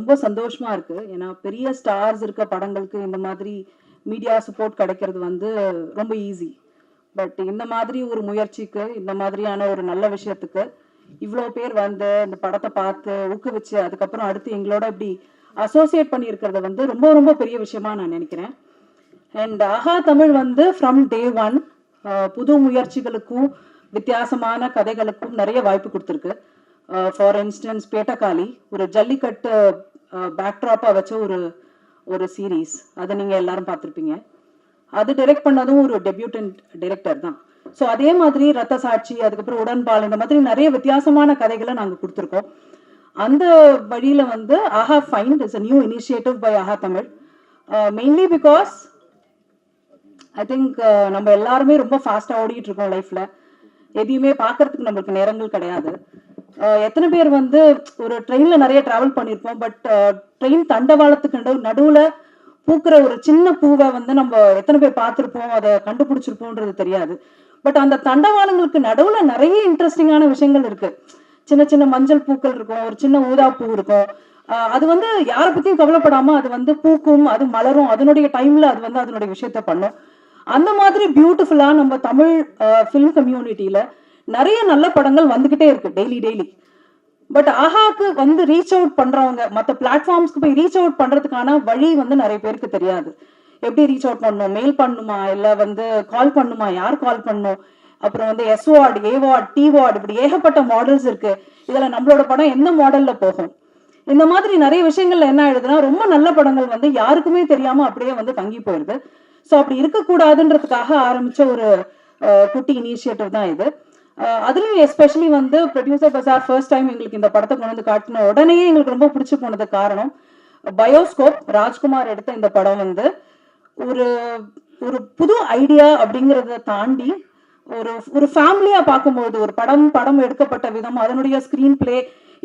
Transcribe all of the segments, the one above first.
ரொம்ப சந்தோஷமா இருக்கு. ஏன்னா பெரிய ஸ்டார்ஸ் இருக்க படங்களுக்கு இந்த மாதிரி மீடியா சப்போர்ட் கிடைக்கிறது வந்து ரொம்ப ஈஸி. பட் இந்த மாதிரி ஒரு முயற்சிக்கு, இந்த மாதிரியான ஒரு நல்ல விஷயத்துக்கு இவ்வளோ பேர் வந்து இந்த படத்தை பார்த்து ஊக்குவிச்சு அதுக்கப்புறம் அடுத்து எங்களோட இப்படி அசோசியேட் பண்ணி இருக்கிறது வந்து ரொம்ப ரொம்ப பெரிய விஷயமா நான் நினைக்கிறேன். அண்ட் ஆஹா தமிழ் வந்து ஃப்ரம் டே ஒன் புது முயற்சிகளுக்கும் வித்தியாசமான கதைகளுக்கும் நிறைய வாய்ப்பு கொடுத்துருக்கு. ஃபார் இன்ஸ்டன்ஸ் பேட்டகாளி ஒரு ஜல்லிக்கட்டு பேக்ட்ராப்பாக வச்ச ஒரு ஒரு சீரீஸ், அதை நீங்கள் எல்லாரும் பார்த்துருப்பீங்க. அது டைரக்ட் பண்ணதும் ஒரு டெபியூட்டன்ட் டைரக்டர் தான். ஸோ அதே மாதிரி ரத்த சாட்சி, அதுக்கப்புறம் உடன்பால், இந்த மாதிரி நிறைய வித்தியாசமான கதைகளை நாங்கள் கொடுத்துருக்கோம். அந்த வழியில் வந்து Aha find is a new initiative by Aha Tamil. Mainly because I think நம்ம எல்லாருமே ரொம்ப ஃபாஸ்ட்டாக ஓடிட்டு இருக்கோம் லைஃப்பில். எதையுமே பார்க்கறதுக்கு நம்மளுக்கு நேரங்கள் கிடையாது. எத்தனை பேர் வந்து ஒரு ட்ரெயினில் நிறைய ட்ராவல் பண்ணியிருப்போம், பட் ட்ரெயின் தண்டவாளத்துக்கு நடுவில் பூக்கிற ஒரு சின்ன பூவை வந்து நம்ம எத்தனை பேர் பார்த்துருப்போம், அதை கண்டுபிடிச்சிருப்போன்றது தெரியாது. பட் அந்த தண்டவாளங்களுக்கு நடுவில் நிறைய இன்ட்ரெஸ்டிங்கான விஷயங்கள் இருக்கு. சின்ன சின்ன மஞ்சள் பூக்கள் இருக்கும், ஒரு சின்ன ஊதா பூ இருக்கும். அது வந்து யாரை பற்றியும் கவலைப்படாமல் அது வந்து பூக்கும், அது மலரும், அதனுடைய டைமில் அது வந்து அதனுடைய விஷயத்த பண்ணும். அந்த மாதிரி பியூட்டிஃபுல்லாக நம்ம தமிழ் ஃபிலிம் கம்யூனிட்டியில் நிறைய நல்ல படங்கள் வந்துக்கிட்டே இருக்கு டெய்லி. பட் ஆஹாக்கு வந்து ரீச் அவுட் பண்றவங்க, மற்ற பிளாட்ஃபார்ம்ஸ்க்கு போய் ரீச் அவுட் பண்றதுக்கான வழி வந்து நிறைய பேருக்கு தெரியாது. எப்படி ரீச் அவுட் பண்ணணும், மெயில் பண்ணணுமா, இல்லை வந்து கால் பண்ணணுமா, யார் கால் பண்ணணும், அப்புறம் வந்து எஸ் வார்டு, ஏ வார்டு, டி வார்டு, இப்படி ஏகப்பட்ட மாடல்ஸ் இருக்கு. இதுல நம்மளோட படம் எந்த மாடல்ல போகும், இந்த மாதிரி நிறைய விஷயங்கள்ல என்ன ஆயிடுதுன்னா ரொம்ப நல்ல படங்கள் வந்து யாருக்குமே தெரியாம அப்படியே வந்து தங்கி போயிடுது. ஸோ அப்படி இருக்கக்கூடாதுன்றதுக்காக ஆரம்பிச்ச ஒரு குட்டி இனிஷியேட்டிவ் தான் இது. அதுலயும் எஸ்பெஷலி வந்து ப்ரொடியூசர் பசார் ஃபர்ஸ்ட் டைம் எங்களுக்கு இந்த படத்தை கொண்டு வந்து காட்டின உடனே எங்களுக்கு ரொம்ப பிடிச்சி போனது காரணம், பயோஸ்கோப் ராஜ்குமார் எடுத்த இந்த படம் வந்து ஒரு ஒரு புது ஐடியா அப்படிங்கிறத தாண்டி ஒரு ஒரு ஃபேமிலியா பார்க்கும்போது ஒரு படம் எடுக்கப்பட்ட விதம், அதனுடைய ஸ்கிரீன் பிளே,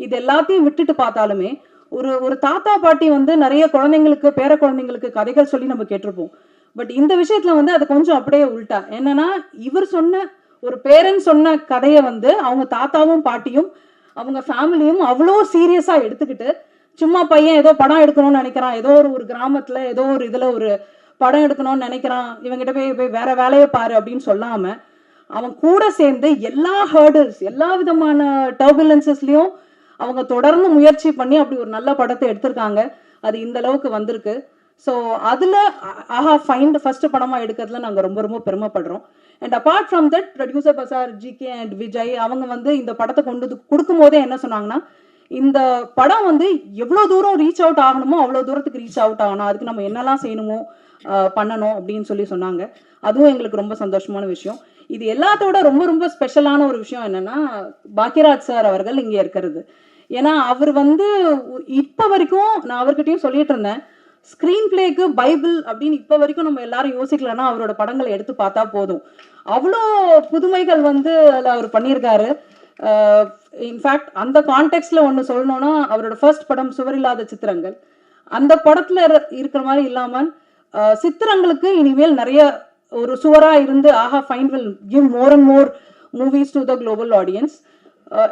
இது எல்லாத்தையும் விட்டுட்டு பார்த்தாலுமே ஒரு ஒரு தாத்தா பாட்டி வந்து நிறைய குழந்தைங்களுக்கு, பேர குழந்தைங்களுக்கு கதைகள் சொல்லி நம்ம கேட்டிருப்போம். பட் இந்த விஷயத்துல வந்து அது கொஞ்சம் அப்படியே உள்டா. என்னன்னா, இவர் சொன்ன ஒரு பேரண்ட் சொன்ன கதையை வந்து அவங்க தாத்தாவும் பாட்டியும் அவங்க ஃபேமிலியும் அவ்வளோ சீரியஸா எடுத்துக்கிட்டு, சும்மா பையன் ஏதோ படம் எடுக்கணும்னு நினைக்கிறான், ஏதோ ஒரு கிராமத்துல ஏதோ ஒரு இதுல ஒரு படம் எடுக்கணும்னு நினைக்கிறான், இவங்கிட்ட போய் வேற வேலையை பாரு அப்படின்னு சொல்லாம அவன் கூட சேர்ந்து எல்லா ஹர்டல்ஸ், எல்லா விதமான டர்புலன்சஸ்லயும் அவங்க தொடர்ந்து முயற்சி பண்ணி அப்படி ஒரு நல்ல படத்தை எடுத்திருக்காங்க. அது இந்த அளவுக்கு வந்திருக்கு. ஸோ அதில் ஆஹா ஃபைண்ட் ஃபர்ஸ்ட் படமாக எடுக்கிறதுல நாங்கள் ரொம்ப ரொம்ப பெருமைப்படுறோம். And apart from that producer பசார், ஜிகே அண்ட் விஜய் அவங்க வந்து இந்த படத்தை கொடுக்கும் போதே என்ன சொன்னாங்கன்னா, இந்த படம் வந்து எவ்வளோ தூரம் ரீச் அவுட் ஆகணுமோ அவ்வளோ தூரத்துக்கு ரீச் அவுட் ஆகணும், அதுக்கு நம்ம என்னெல்லாம் செய்யணுமோ பண்ணணும் அப்படின்னு சொன்னாங்க. அதுவும் எங்களுக்கு ரொம்ப சந்தோஷமான விஷயம். இது எல்லாத்தோட ரொம்ப ரொம்ப ஸ்பெஷலான ஒரு விஷயம் என்னன்னா, பாக்கியராஜ் சார் அவர்கள் இங்கே இருக்கிறது. ஏன்னா அவர் வந்து இப்போ வரைக்கும் நான் அவர்கிட்டயும் சொல்லிட்டு இருந்தேன், ஸ்க்ரீன் பிளேக்கு பைபிள் அப்படின்னு இப்போ வரைக்கும் நம்ம எல்லாரும் யோசிக்கலன்னா அவரோட படங்களை எடுத்து பார்த்தா போதும். அவ்வளோ புதுமைகள் வந்து அதில் அவர் பண்ணியிருக்காரு. இன்ஃபேக்ட் அந்த கான்டெக்ட்ல ஒன்று சொல்லணும்னா, அவரோட ஃபர்ஸ்ட் படம் சுவரில்லாத சித்திரங்கள், அந்த படத்துல இருக்கிற மாதிரி இல்லாமல் சித்திரங்களுக்கு இனிமேல் நிறைய ஒரு சுவரா இருந்து Aha find will give more and more movies to the global audience.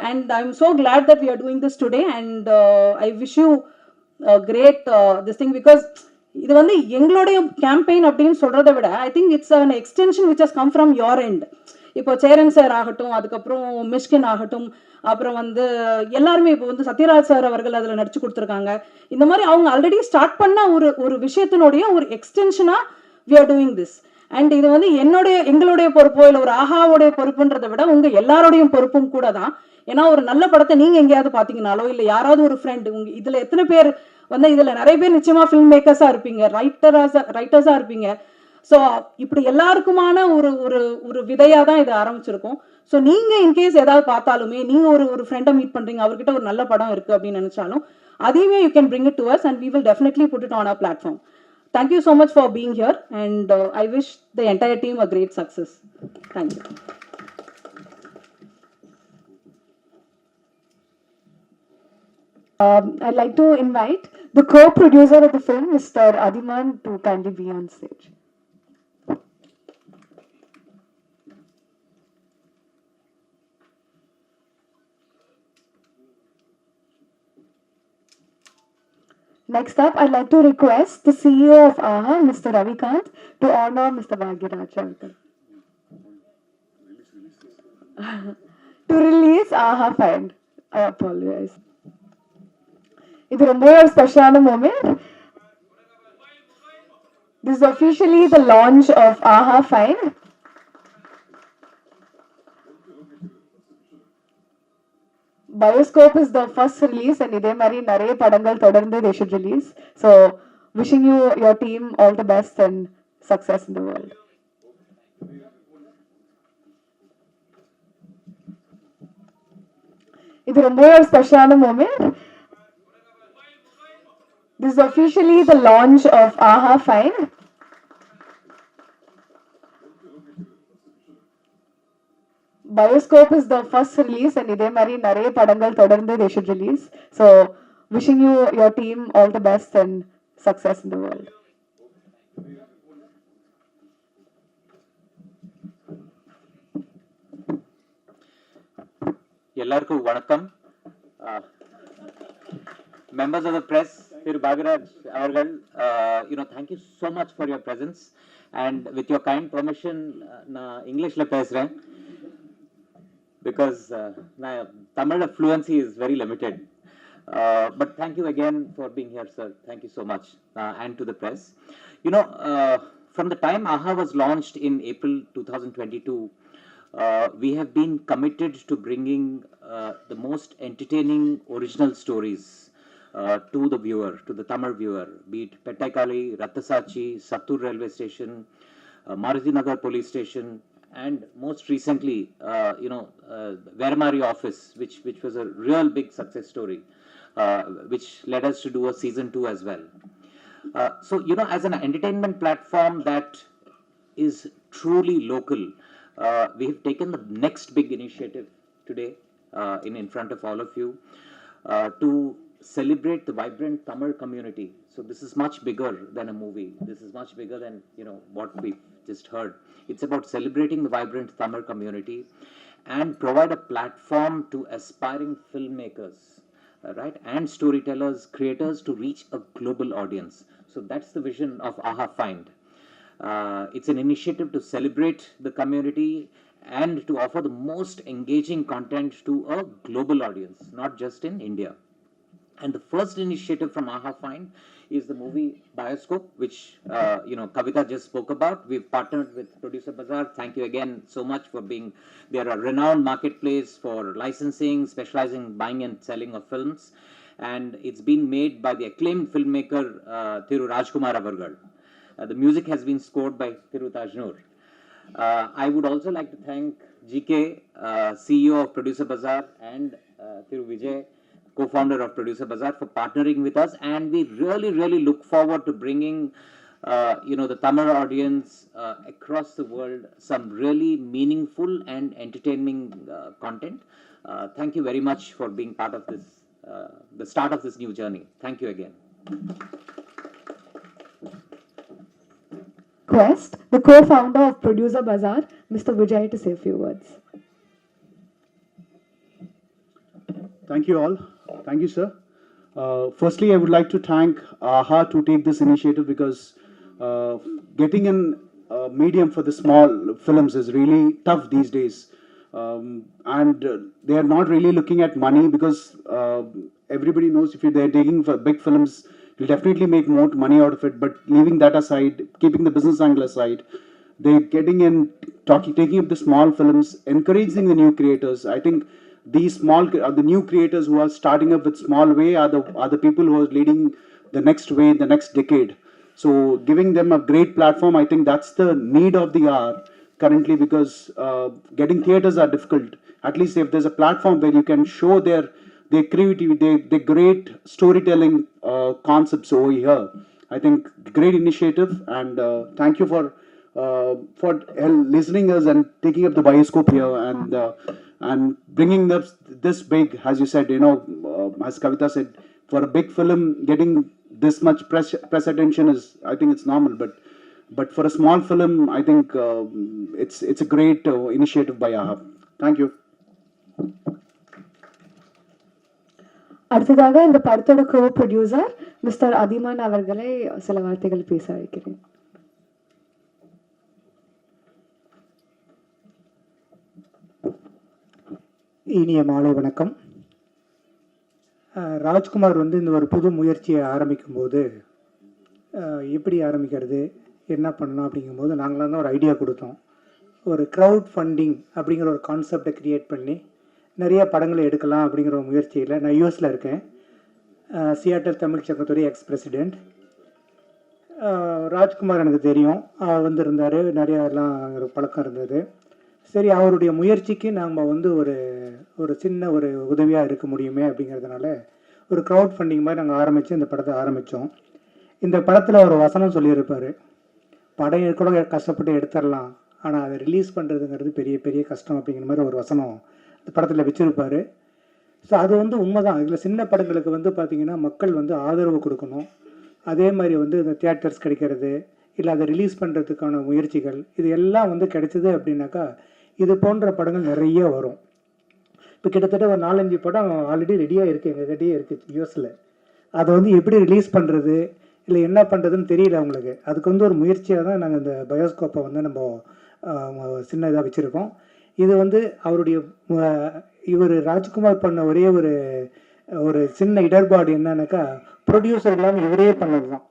And I am so glad that we are doing this today. And I wish you great this thing, because இது வந்து எங்களுடைய கேம்பெயின் அப்படின்னு சொல்றதை விட I think it's an extension which has come from your end. இப்போ Cheran sir ஆகட்டும், அதுக்கப்புறம் மிஷ்கின் ஆகட்டும், அப்புறம் வந்து எல்லாருமே இப்போ வந்து சத்யராஜ் சார் அவர்கள் அதில் நடிச்சு கொடுத்துருக்காங்க. இந்த மாதிரி அவங்க ஆல்ரெடி ஸ்டார்ட் பண்ண ஒரு விஷயத்தினுடைய ஒரு எக்ஸ்டென்ஷனா we are doing this. And இது வந்து எங்களுடைய பொறுப்போ இல்லை ஒரு ஆஹாவுடைய பொறுப்புன்றதை விட உங்க எல்லாருடைய பொறுப்பும் கூட தான். ஏன்னா ஒரு நல்ல படத்தை நீங்க எங்கேயாவது பாத்தீங்கன்னாலோ இல்லை யாராவது ஒரு ஃப்ரெண்டு உங்க இதுல எத்தனை பேர் வந்து இதுல நிறைய பேர் நிச்சயமா ஃபில்ம் மேக்கர்ஸா இருப்பீங்க, ரைட்டர்ஸா இருப்பீங்க. ஸோ இப்படி எல்லாருக்குமான ஒரு ஒரு ஒரு விதையா தான் இது ஆரம்பிச்சிருக்கும். ஸோ நீங்க இன்கேஸ் ஏதாவது பார்த்தாலுமே, நீங்க ஒரு ஃப்ரெண்டை மீட் பண்றீங்க, அவர்கிட்ட ஒரு நல்ல படம் இருக்கு அப்படின்னு நினைச்சாலும் அதையுமே you can bring it to us and we will definitely put it on our platform. Thank you so much for being here, and I wish the entire team a great success. Thank you. I'd like to invite the co-producer of the film, Mr. Adiman, to kindly be on stage. Next up, I'd like to request the CEO of AHA, Mr. Ravikant, to honor Mr. Bhagyaraj Chavkar. To release AHA Find. I apologize. இது ரொம்ப ஒரு ஸ்பெஷலான moment. This is officially the launch of AHA Find. Bioscope is the first release and இதே மாதிரி நிறைய படங்கள் தொடர்ந்து they should release. So wishing you your team all the best and success in the world. இது ரொம்ப ஒரு ஸ்பெஷலான moment. This is officially the launch of AHA Find. Bioscope is the first release and இதே மாதிரி நிறைய படங்கள் தொடர்ந்து they should release. So wishing you your team all the best and success in the world. எல்லாருக்கும் வணக்கம். Members of the press, Thiru Bhagyaraj அவர்கள், thank you so much for your presence, and with your kind permission நான் இங்கிலீஷ்ல பேசுறேன் because Tamil fluency is very limited, but thank you again for being here, sir. Thank you so much, and to the press. From the time AHA was launched in April 2022, we have been committed to bringing the most entertaining original stories to the viewer, to the Tamil viewer, be it Pettakali, Rathasachi, Sattur railway station, Maruti Nagar police station, and most recently, Veramari office, which was a real big success story, which led us to do a season 2 as well. So, as an entertainment platform that is truly local, we have taken the next big initiative today in front of all of you to celebrate the vibrant Tamil community. So this is much bigger than a movie. This is much bigger than what we've just heard. It's about celebrating the vibrant Tamil community and provide a platform to aspiring filmmakers, right, and storytellers, creators to reach a global audience. So that's the vision of AHA Find. It's an initiative to celebrate the community and to offer the most engaging content to a global audience, not just in India. And the first initiative from AHA Find is the movie Bioscope, which Kavita just spoke about. We've partnered with Producer Bazaar. Thank you again so much for being. They are a renowned marketplace for licensing, specializing in buying and selling of films, and it's been made by the acclaimed filmmaker Thiru Rajkumar Avargal. The music has been scored by Thiru Tajnoor. I would also like to thank GK, CEO of Producer Bazaar, and Thiru Vijay, co-founder of Producer Bazaar, for partnering with us, and we really look forward to bringing the Tamil audience across the world some really meaningful and entertaining content. Thank you very much for being part of this, the start of this new journey. Thank you again. Request the co-founder of Producer Bazaar, Mr. Vijay, to say a few words. Thank you all. Thank you, sir. Firstly, I would like to thank AHA to take this initiative because getting in medium for the small films is really tough these days. And they are not really looking at money because everybody knows if they're taking for big films, you'll definitely make more money out of it. But leaving that aside, keeping the business angle aside, they're getting in, taking up the small films, encouraging the new creators. I think these the new creators who are starting up with small way are the people who are leading the next way, the next decade. So giving them a great platform, I think that's the need of the hour currently, because getting theaters are difficult. At least if there's a platform where you can show their creativity, their great storytelling concepts over here. I think great initiative, and thank you for listening us and taking up the Bioscope here and bringing this big, as you said, as Kavita said, for a big film, getting this much press attention is, I think it's normal, but for a small film, I think it's a great initiative by AHA. Thank you. அடுத்ததாக இந்த படத்தோட கோ producer mister Athiman அவர்களை சில வார்த்தைகள் பேச அழைக்கிறேன். இனிய மாலை வணக்கம். ராஜ்குமார் இந்த ஒரு புது முயற்சியை ஆரம்பிக்கும்போது எப்படி ஆரம்பிக்கிறது, என்ன பண்ணலாம் அப்படிங்கும்போது நாங்களாம் தான் ஒரு ஐடியா கொடுத்தோம். ஒரு க்ரௌட் ஃபண்டிங் அப்படிங்கிற ஒரு கான்செப்டை க்ரியேட் பண்ணி நிறைய படங்களை எடுக்கலாம் அப்படிங்கிற ஒரு முயற்சியில் நான் யூஎஸில் இருக்கேன். சியாட்டல் தமிழ் சங்கத்துடைய எக்ஸ் பிரசிடெண்ட் ராஜ்குமார் எனக்கு தெரியும். அவர் இருந்தார், நிறையா எல்லாம் ஒரு பழக்கம் இருந்தது. சரி, அவருடைய முயற்சிக்கு நாம் ஒரு சின்ன ஒரு உதவியாக இருக்க முடியுமே அப்படிங்கிறதுனால ஒரு க்ரௌட் ஃபண்டிங் மாதிரி நாங்கள் ஆரம்பித்து இந்த படத்தை ஆரம்பித்தோம். இந்த படத்தில் ஒரு வசனம் சொல்லியிருப்பார், படம் கூட கஷ்டப்பட்டு எடுத்துடலாம், ஆனால் அதை ரிலீஸ் பண்ணுறதுங்கிறது பெரிய பெரிய கஷ்டம் அப்படிங்கிற மாதிரி ஒரு வசனம் இந்த படத்தில் வச்சுருப்பார். ஸோ அது உண்மைதான். இதில் சின்ன படங்களுக்கு பார்த்திங்கன்னா மக்கள் ஆதரவு கொடுக்கணும். அதே மாதிரி இந்த தியேட்டர்ஸ் கிடைக்கிறது, இல்லை அதை ரிலீஸ் பண்ணுறதுக்கான முயற்சிகள், இது எல்லாம் கிடைச்சிது அப்படின்னாக்கா இது போன்ற படங்கள் நிறைய வரும். இப்போ கிட்டத்தட்ட ஒரு 4-5 படம் ஆல்ரெடி ரெடியாக இருக்குது, எங்ககிட்டயே இருக்குது யூஎஸில். அதை எப்படி ரிலீஸ் பண்ணுறது, இல்லை என்ன பண்ணுறதுன்னு தெரியல அவங்களுக்கு. அதுக்கு ஒரு முயற்சியாக தான் நாங்கள் இந்த பயோஸ்கோப்பை நம்ம சின்ன இதாக வச்சுருக்கோம். இது அவருடைய இவர் ராஜ்குமார் பண்ண ஒரே ஒரு சின்ன இடர்பாடு என்னன்னாக்கா, ப்ரொடியூசர் இல்லாமல் இவரே பண்ணது தான்.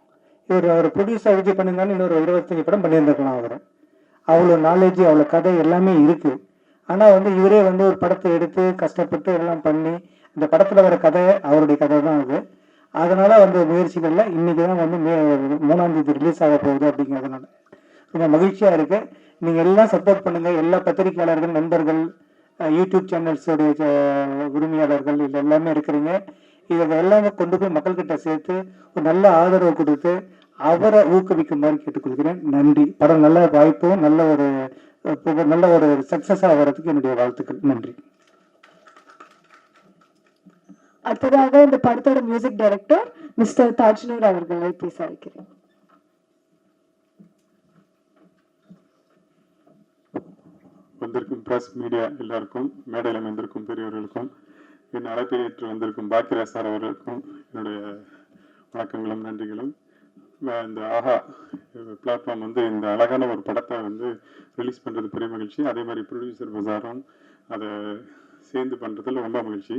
அவர் ப்ரொடியூசர் வச்சு பண்ணியிருந்தாலும் இன்னொரு 25 படம் பண்ணியிருந்துருக்கலாம். அவர் அவ்வளோ நாலேஜ், அவ்வளோ கதை எல்லாமே இருக்குது. ஆனால் இவரே ஒரு படத்தை எடுத்து கஷ்டப்பட்டு எல்லாம் பண்ணி இந்த படத்தில் வர கதை அவருடைய கதை தான் அது. அதனால் முயற்சிகளில் இன்றைக்கி தான் 3ஆம் தேதி ரிலீஸ் ஆக போகுது. அப்படிங்கிறதுனால ரொம்ப மகிழ்ச்சியாக இருக்குது. நீங்கள் எல்லாம் சப்போர்ட் பண்ணுங்கள். எல்லா பத்திரிகையாளர்கள், நண்பர்கள், யூடியூப் சேனல்ஸோடைய உரிமையாளர்கள் இது எல்லாமே இருக்கிறீங்க. இதை எல்லாமே கொண்டு போய் மக்கள்கிட்ட சேர்த்து ஒரு நல்ல ஆதரவு கொடுத்து அவரை ஊக்குவிக்குமாறு கேட்டுக்கொள்கிறேன். நன்றி. படம் நல்ல வாய்ப்பும் நல்ல ஒரு சக்சஸாக வர்றதுக்கு என்னுடைய வாழ்த்துக்கள். நன்றி. அடுத்ததாக இந்த படத்தோட மியூசிக் டைரக்டர் மிஸ்டர் தாஜ்னூர் அவர்களை பேச அழைக்கிறேன். வந்திருக்கும் பிரஸ் மீடியா எல்லாருக்கும், மேடையில் வந்திருக்கும் பெரியவர்களுக்கும், என் அழைப்பை ஏற்று வந்திருக்கும் பாக்கியராஜ் சார் அவர்களுக்கும் என்னுடைய வணக்கங்களும் நன்றிகளும். இந்த ஆஹா பிளாட்ஃபார்ம் இந்த அழகான ஒரு படத்தை ரிலீஸ் பண்ணுறது பெரிய மகிழ்ச்சி. அதே மாதிரி ப்ரொடியூசர் பஜாரும் அதை சேர்ந்து பண்ணுறதுல ரொம்ப மகிழ்ச்சி.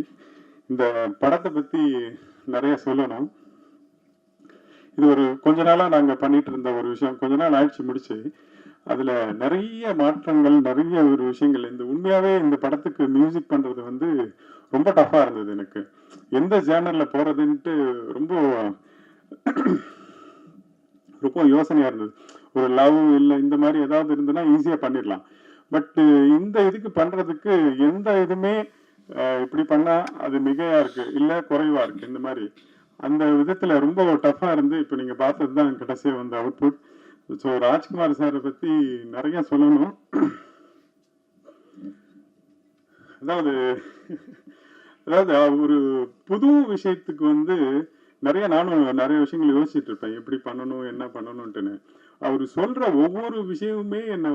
இந்த படத்தை பற்றி நிறைய சொல்லணும். இது ஒரு கொஞ்ச நாளாக நாங்கள் பண்ணிட்டு இருந்த ஒரு விஷயம், கொஞ்ச நாள் ஆயிடுச்சு முடிச்சு. அதில் நிறைய மாற்றங்கள், நிறைய ஒரு விஷயங்கள். உண்மையாகவே இந்த படத்துக்கு மியூசிக் பண்ணுறது ரொம்ப டஃப்பாக இருந்தது எனக்கு. எந்த ஜேனரில் போகிறதுன்ட்டு ரொம்ப யோசனையாக இருந்தது. ஒரு லவ் இல்லை இந்த மாதிரி ஏதாவது இருந்ததுன்னா ஈஸியாக பண்ணிடலாம். பட் இந்த இதுக்கு பண்ணுறதுக்கு எந்த இதுவுமே இப்படி பண்ணால் அது மிகையாக இருக்குது, இல்லை குறைவாக இருக்குது, இந்த மாதிரி அந்த விதத்தில் ரொம்ப டஃப்பாக இருந்து இப்போ நீங்கள் பார்த்தது தான் கடைசியாக வந்த அவுட்புட். ஸோ ராஜ்குமார் சாரை பற்றி நிறைய சொல்லணும். அதாவது ஒரு புது விஷயத்துக்கு நானும் நிறைய விஷயங்கள் யோசிச்சுட்டு இருப்பேன், எப்படி பண்ணணும், என்ன பண்ணணும்ட்டுன்னு. அவர் சொல்ற ஒவ்வொரு விஷயமுமே என்னை